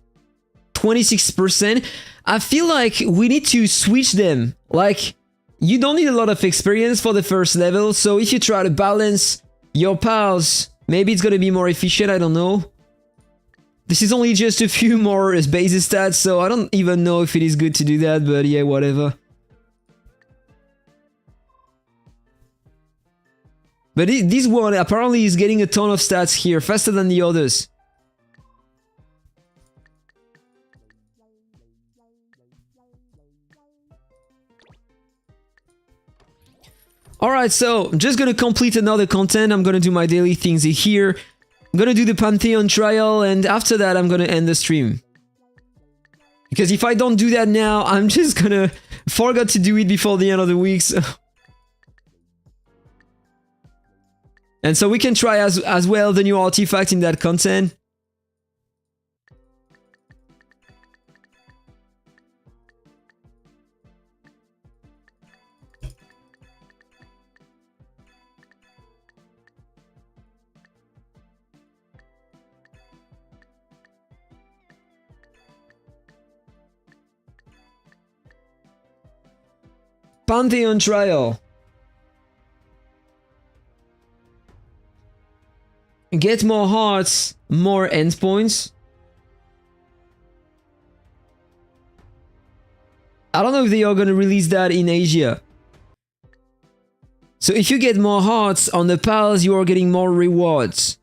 26%, I feel like we need to switch them. Like, you don't need a lot of experience for the first level, so if you try to balance your pals, maybe it's gonna be more efficient, I don't know. This is only just a few more base stats, so I don't even know if it is good to do that, but yeah, whatever. But this one apparently is getting a ton of stats here, faster than the others. Alright, so I'm just gonna complete another content. I'm gonna do my daily things here. I'm gonna do the Pantheon trial, and after that I'm gonna end the stream. Because if I don't do that now, I'm just gonna forget to do it before the end of the week. So. And so we can try as well the new artifact in that content. Pantheon trial. Get more hearts, more endpoints. I don't know if they are gonna release that in Asia. So if you get more hearts on the pals, you are getting more rewards.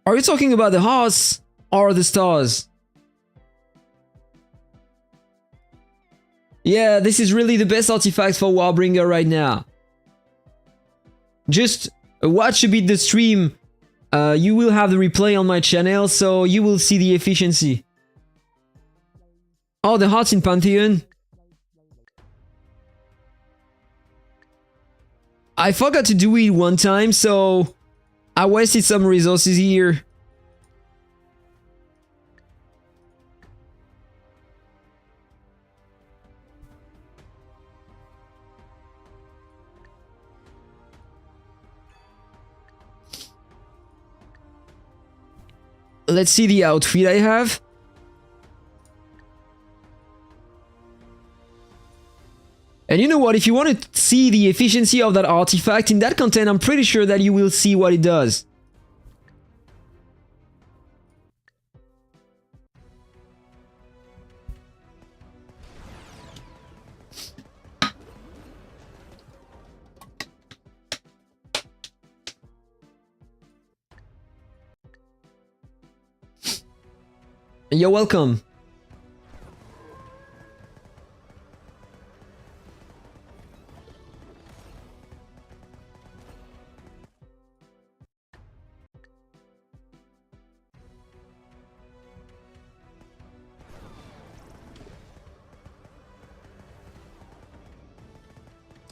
Are you talking about the hearts or the stars? Yeah, this is really the best artifact for Warbringer right now. Just watch a bit the stream. You will have the replay on my channel, so you will see the efficiency. Oh, the hearts in Pantheon. I forgot to do it one time, so I wasted some resources here. Let's see the outfit I have. And you know what, if you want to see the efficiency of that artifact in that content, I'm pretty sure that you will see what it does. You're welcome.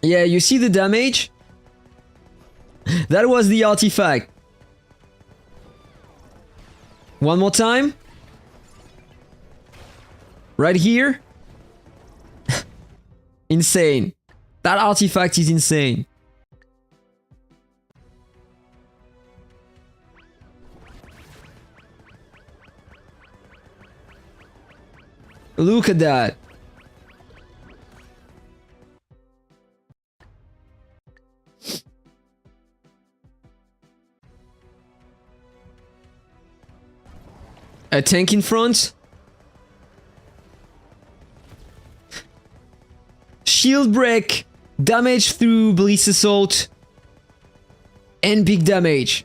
Yeah, you see the damage? That was the artifact. One more time. Right here. Insane. That artifact is insane. Look at that. A tank in front. Shield break, damage through Blitz Assault, and big damage.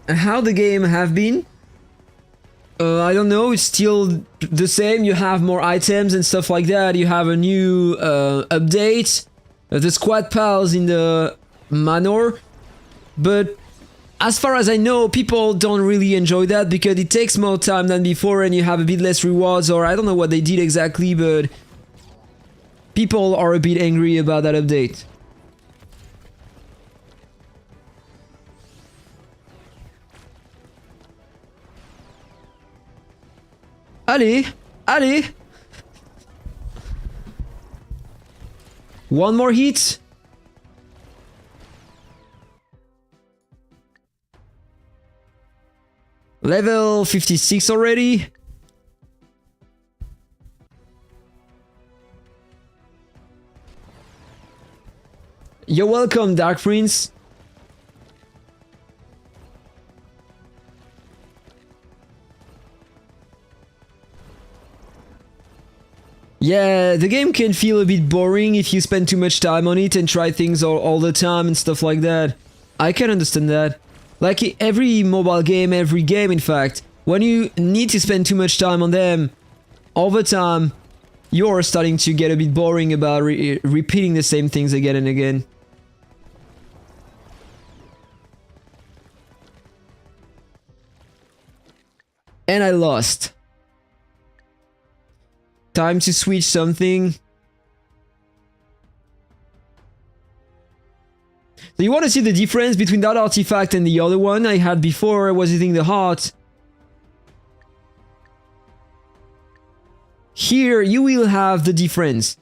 How the game have been? I don't know, it's still the same. You have more items and stuff like that. You have a new update. The squad pals in the manor. But as far as I know, people don't really enjoy that because it takes more time than before and you have a bit less rewards, or I don't know what they did exactly, but people are a bit angry about that update. Allez, allez. One more hit. Level 56 already. You're welcome, Dark Prince. Yeah, the game can feel a bit boring if you spend too much time on it and try things all the time and stuff like that. I can understand that. Like every mobile game, every game in fact, when you need to spend too much time on them, over time, you're starting to get a bit boring about repeating the same things again and again. And I lost. Time to switch something. So you want to see the difference between that artifact and the other one I had before? I was using the heart. Here you will have the difference.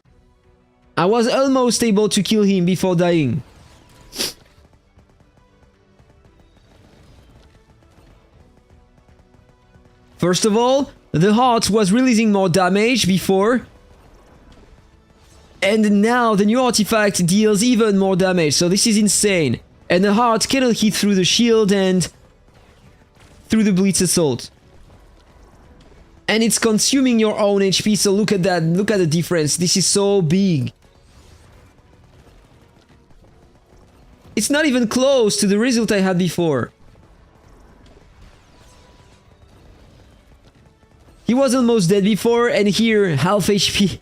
I was almost able to kill him before dying. First of all, the heart was releasing more damage before, And now the new artifact deals even more damage, so this is insane. And the heart cannot hit through the shield and through the Blitz Assault. And it's consuming your own HP, so look at that, look at the difference. This is so big. It's not even close to the result I had before. He was almost dead before, and here, half HP.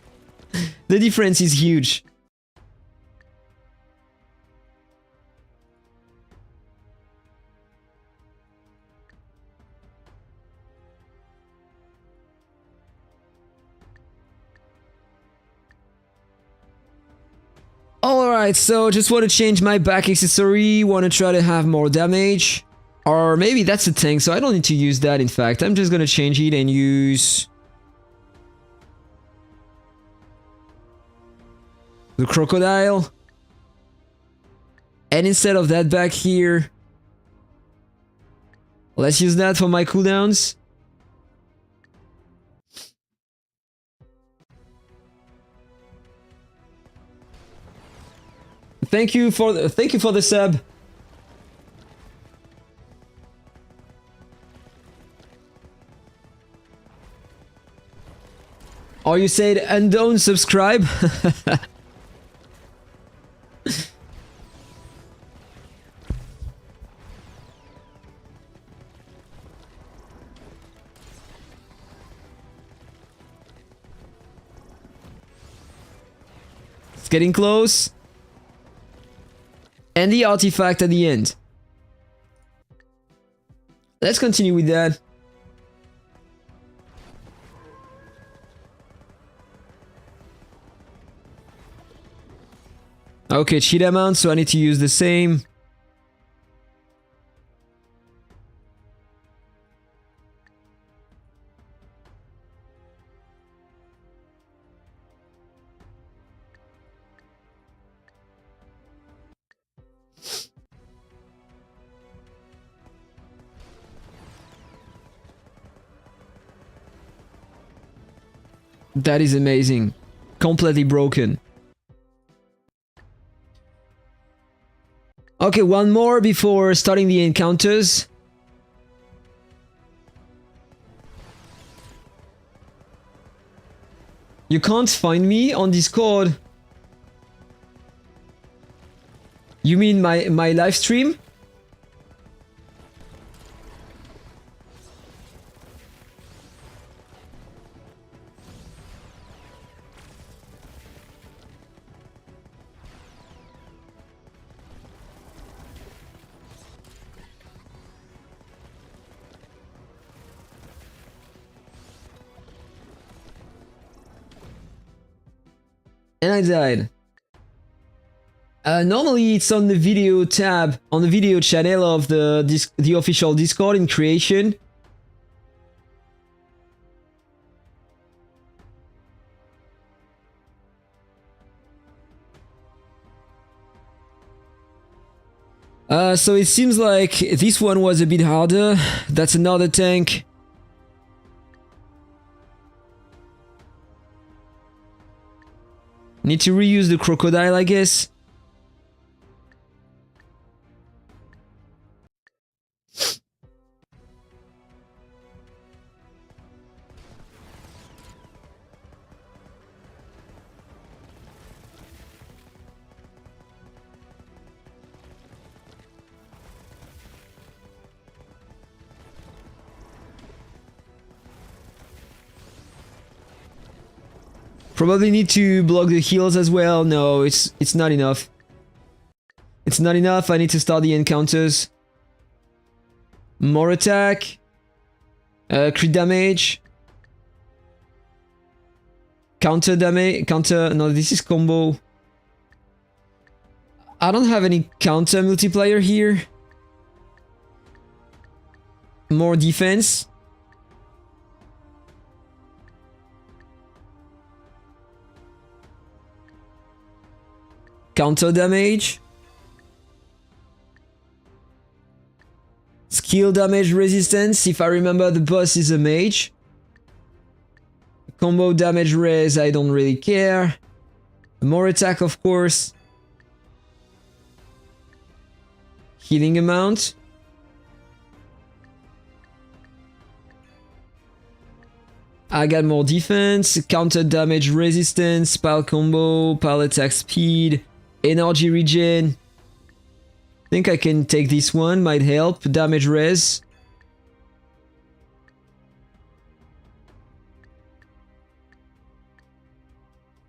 The difference is huge. Alright, so just want to change my back accessory, want to try to have more damage. Or maybe that's a tank, so I don't need to use that in fact. I'm just gonna change it and use the crocodile. And instead of that back here, let's use that for my cooldowns. Thank you for the sub. Or you said and don't subscribe? It's getting close. And the artifact at the end. Let's continue with that. Okay, cheat amount, so I need to use the same. That is amazing. Completely broken. Okay, one more before starting the encounters. You can't find me on Discord? You mean my live stream? And I died. Normally it's on the video tab, on the video channel of the official Discord in creation. So it seems like this one was a bit harder. That's another tank. Need to reuse the crocodile, I guess. Probably need to block the heals as well. No, it's not enough. It's not enough. I need to start the encounters. More attack. Crit damage. Counter damage. Counter. No, this is combo. I don't have any counter multiplier here. More defense. Counter damage. Skill damage resistance. If I remember, the boss is a mage. Combo damage res, I don't really care. More attack, of course. Healing amount. I got more defense, counter damage resistance, pile combo, pile attack speed, energy regen. Think I can take this one, might help. Damage res.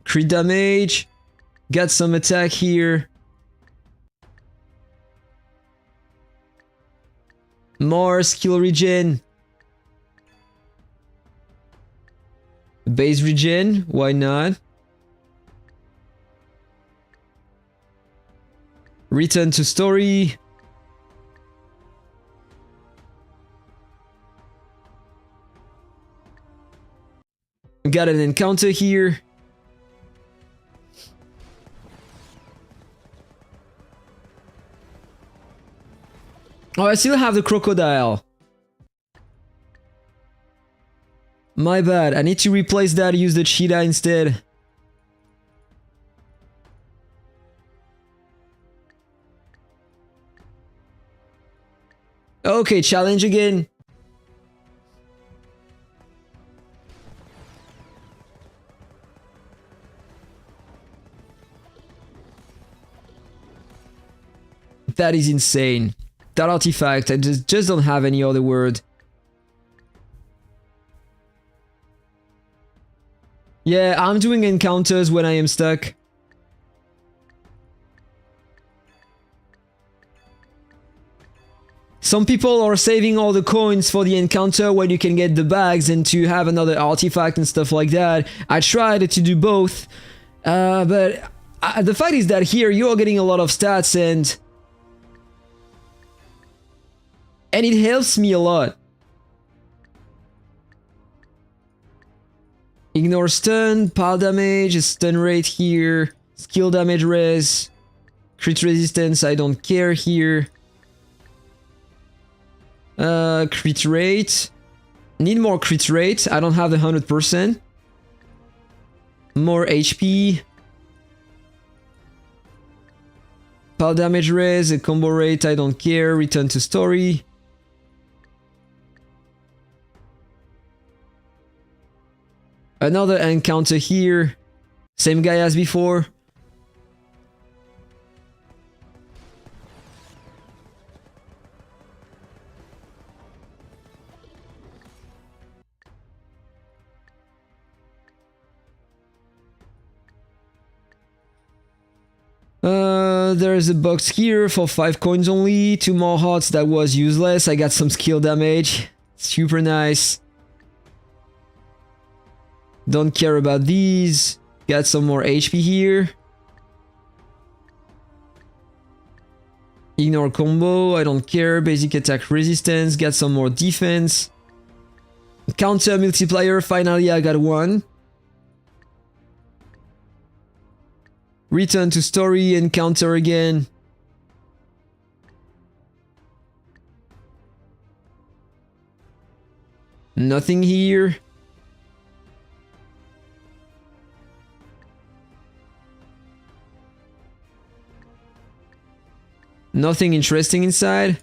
Crit damage. Got some attack here. More skill regen. Base regen, why not? Return to story. Got an encounter here. Oh, I still have the crocodile. My bad, I need to replace that, use the cheetah instead. Okay, challenge again. That is insane. That artifact, I just don't have any other word. Yeah, I'm doing encounters when I am stuck. Some people are saving all the coins for the encounter when you can get the bags and to have another artifact and stuff like that. I tried to do both, but the fact is that here you are getting a lot of stats and it helps me a lot. Ignore stun, pile damage, stun rate here, skill damage res, crit resistance, I don't care here. Crit rate. Need more crit rate, I don't have the 100%. More HP. Pile damage res, a combo rate, I don't care, return to story. Another encounter here. Same guy as before. There's a box here for 5 coins only. 2 more hearts, that was useless. I got some skill damage. Super nice. Don't care about these. Got some more HP here. Ignore combo, I don't care. Basic attack resistance. Got some more defense. Counter multiplier, finally I got one. Return to story, encounter again. Nothing here. Nothing interesting inside.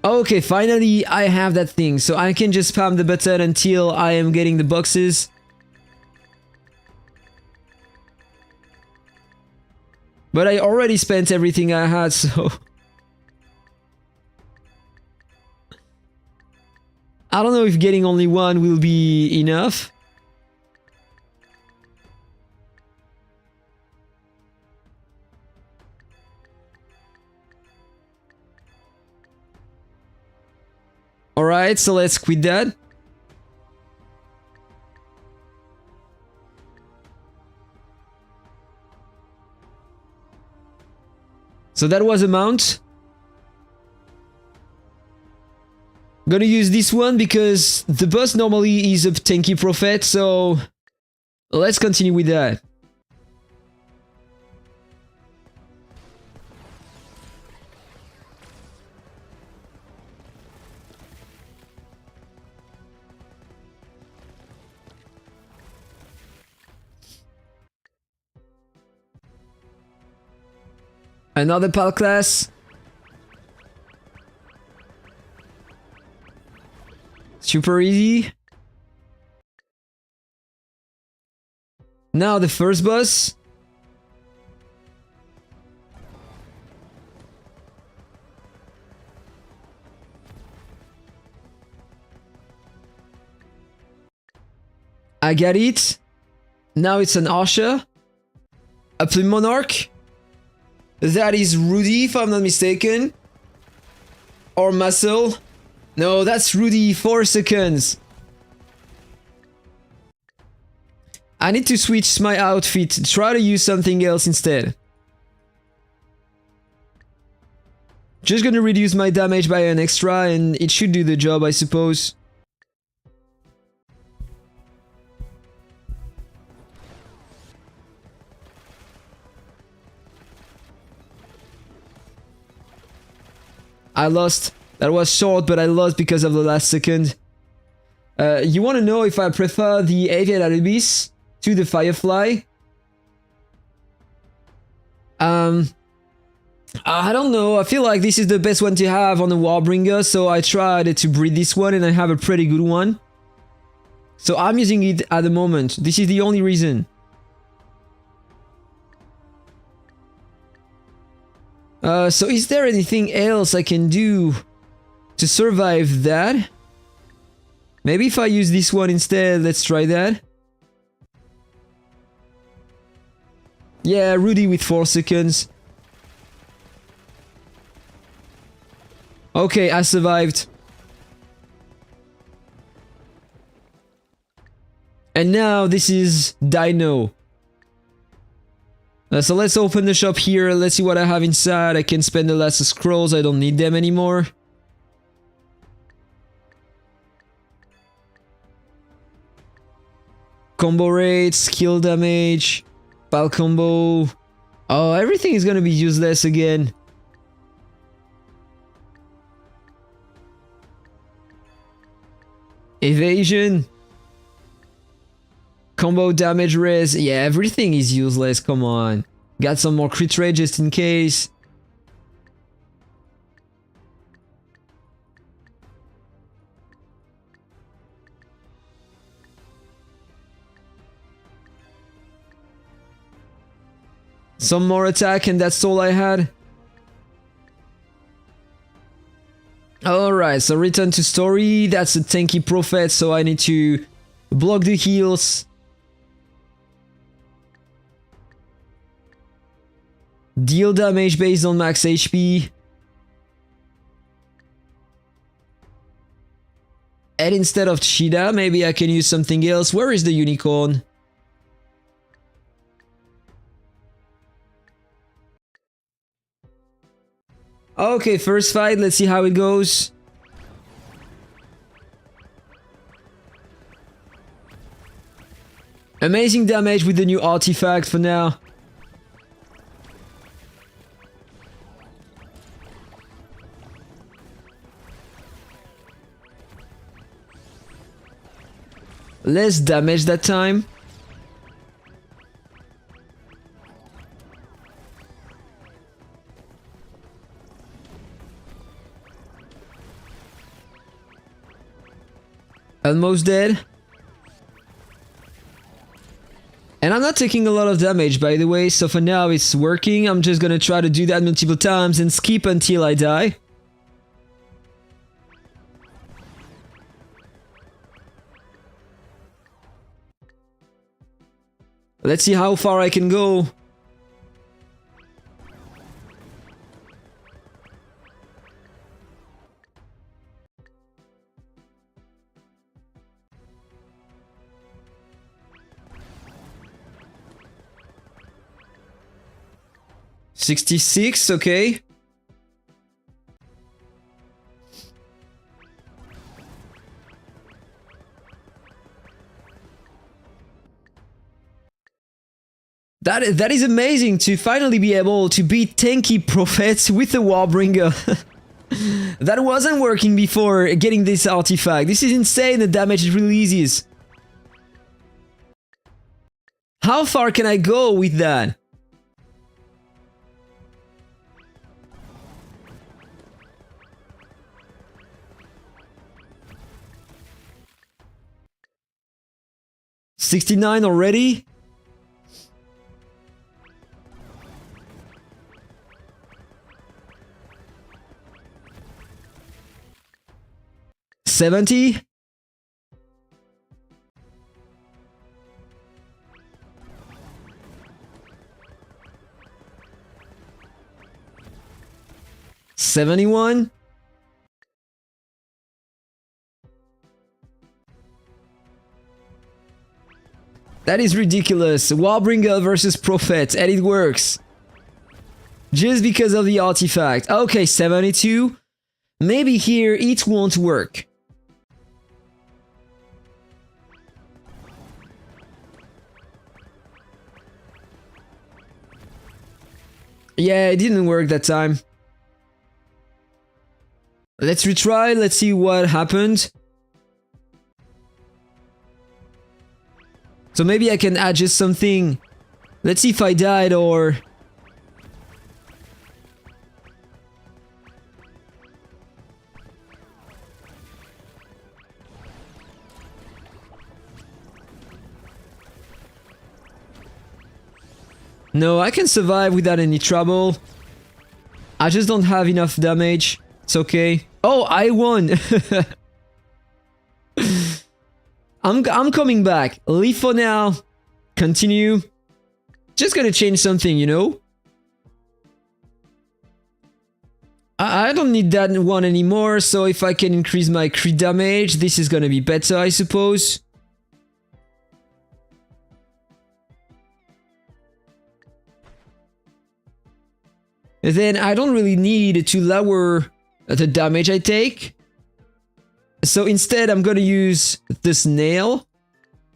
Okay, finally I have that thing, so I can just spam the button until I am getting the boxes. But I already spent everything I had, so... I don't know if getting only one will be enough. Alright, so let's quit that. So that was a mount. Gonna use this one because the boss normally is a tanky prophet, so let's continue with that. Another pal class. Super easy. Now the first boss. I got it. Now it's an Usher. A Plume Monarch. That is Rudy, if I'm not mistaken. Or Muscle. No, that's Rudy, 4 seconds. I need to switch my outfit, try to use something else instead. Just gonna reduce my damage by an extra and it should do the job, I suppose. I lost. That was short, but I lost because of the last second. You want to know if I prefer the Avian Abyss to the Firefly? I don't know. I feel like this is the best one to have on the Warbringer, so I tried to breed this one and I have a pretty good one. So I'm using it at the moment. This is the only reason. So is there anything else I can do to survive that? Maybe if I use this one instead, let's try that. Yeah, Rudy with 4 seconds. Okay, I survived. And now this is Dino. So let's open the shop here, let's see what I have inside. I can spend the last scrolls, I don't need them anymore. Combo rate, skill damage, pal combo. Oh, everything is gonna be useless again. Evasion. Combo damage res, yeah, everything is useless, come on. Got some more crit rate just in case. Some more attack and that's all I had. Alright, so return to story, that's a tanky prophet, so I need to block the heals. Deal damage based on max HP. And instead of Cheetah, maybe I can use something else. Where is the unicorn? Okay, first fight, let's see how it goes. Amazing damage with the new artifact for now. Less damage that time. Almost dead. And I'm not taking a lot of damage, by the way, so for now it's working. I'm just gonna try to do that multiple times and skip until I die. Let's see how far I can go. $66, okay. That is amazing to finally be able to beat tanky prophets with the Warbringer. That wasn't working before getting this artifact. This is insane, the damage it releases. How far can I go with that? 69 already? $70? $71? That is ridiculous. Warbringer versus Prophet, and it works. Just because of the artifact. Okay, 72. Maybe here it won't work. Yeah, it didn't work that time. Let's retry, let's see what happened. So maybe I can adjust something. Let's see if I died or... No, I can survive without any trouble. I just don't have enough damage. It's okay. Oh, I won! I'm coming back. Leave for now. Continue. Just gonna change something, you know? I don't need that one anymore, so if I can increase my crit damage, this is gonna be better, I suppose. And then I don't really need to lower the damage I take. So instead I'm gonna use the snail.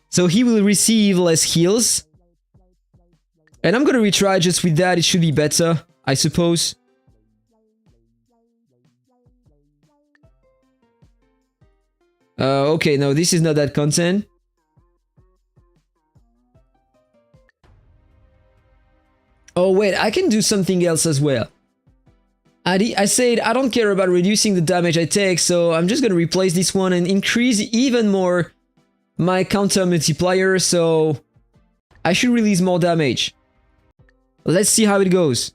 So he will receive less heals. And I'm gonna retry just with that, it should be better, I suppose. Okay, no, this is not that content. Oh wait, I can do something else as well. I said I don't care about reducing the damage I take, so I'm just gonna replace this one and increase even more my counter multiplier, so I should release more damage. Let's see how it goes.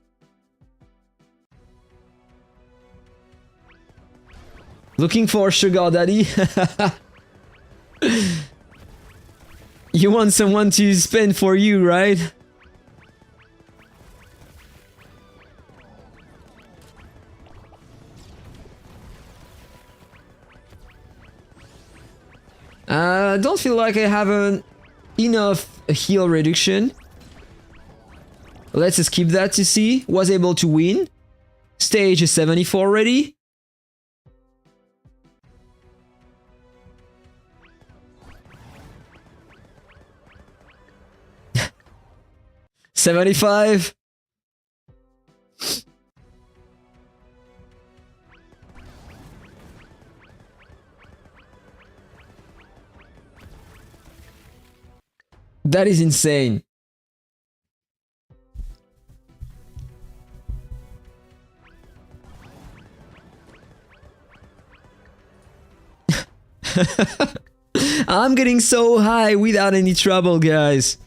Looking for a sugar daddy? You want someone to spend for you, right? I don't feel like I have enough heal reduction. Let's skip that to see. Was able to win. Stage 74 already. $75. That is insane. I'm getting so high without any trouble, guys.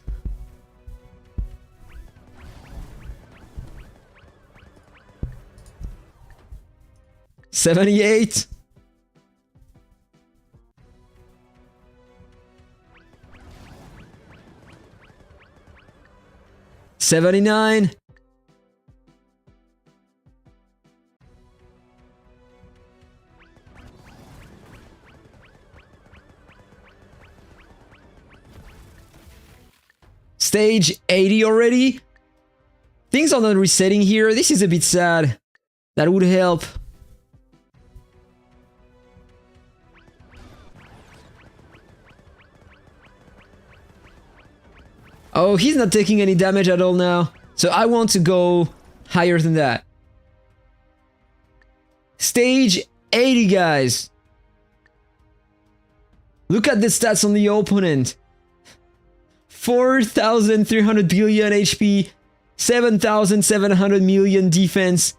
$78. $79. Stage 80 already? Things are not resetting here. This is a bit sad. That would help. Oh, he's not taking any damage at all now. So I want to go higher than that. Stage 80, guys. Look at the stats on the opponent. 4,300 billion HP, 7,700 million defense,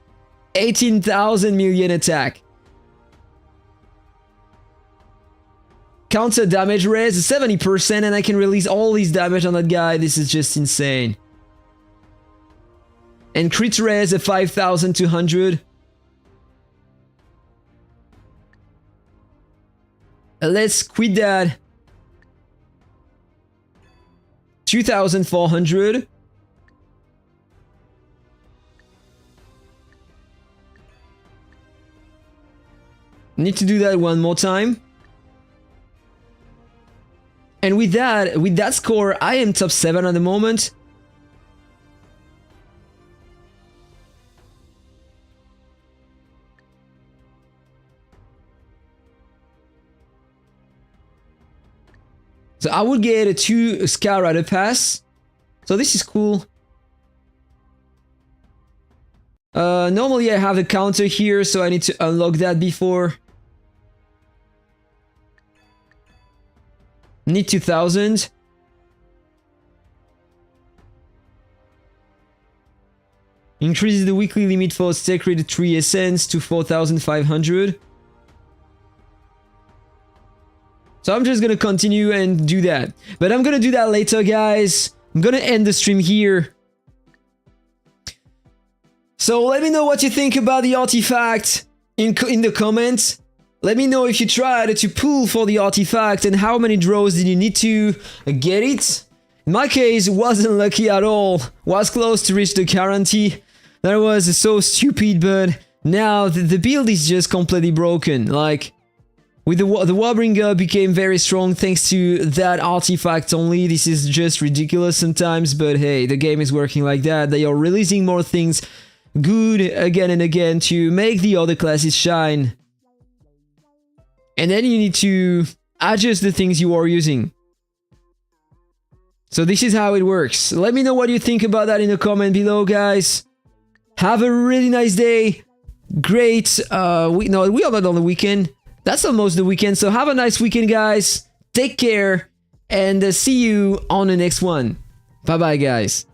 18,000 million attack. counter damage res 70%, and I can release all these damage on that guy. This is just insane. And crit res at 5,200. Let's quit that. 2,400. Need to do that one more time. And with that score, I am top 7 at the moment. So I would get a 2 Scar Rider pass. So this is cool. Normally I have a counter here, so I need to unlock that before. Need 2,000. Increases the weekly limit for Sacred Tree Essence to 4,500. So I'm just gonna continue and do that. But I'm gonna do that later, guys. I'm gonna end the stream here. So let me know what you think about the artifact in the comments. Let me know if you tried to pull for the artifact and how many draws did you need to get it. In my case, wasn't lucky at all. Was close to reach the guarantee. That was so stupid, but now the build is just completely broken. Like, with the Warbringer became very strong thanks to that artifact only. This is just ridiculous sometimes, but hey, the game is working like that. They are releasing more things good again and again to make the other classes shine. And then you need to adjust the things you are using. So this is how it works. Let me know what you think about that in the comment below, guys. Have a really nice day. Great. We are not on the weekend. That's almost the weekend. So have a nice weekend, guys. Take care. And see you on the next one. Bye-bye, guys.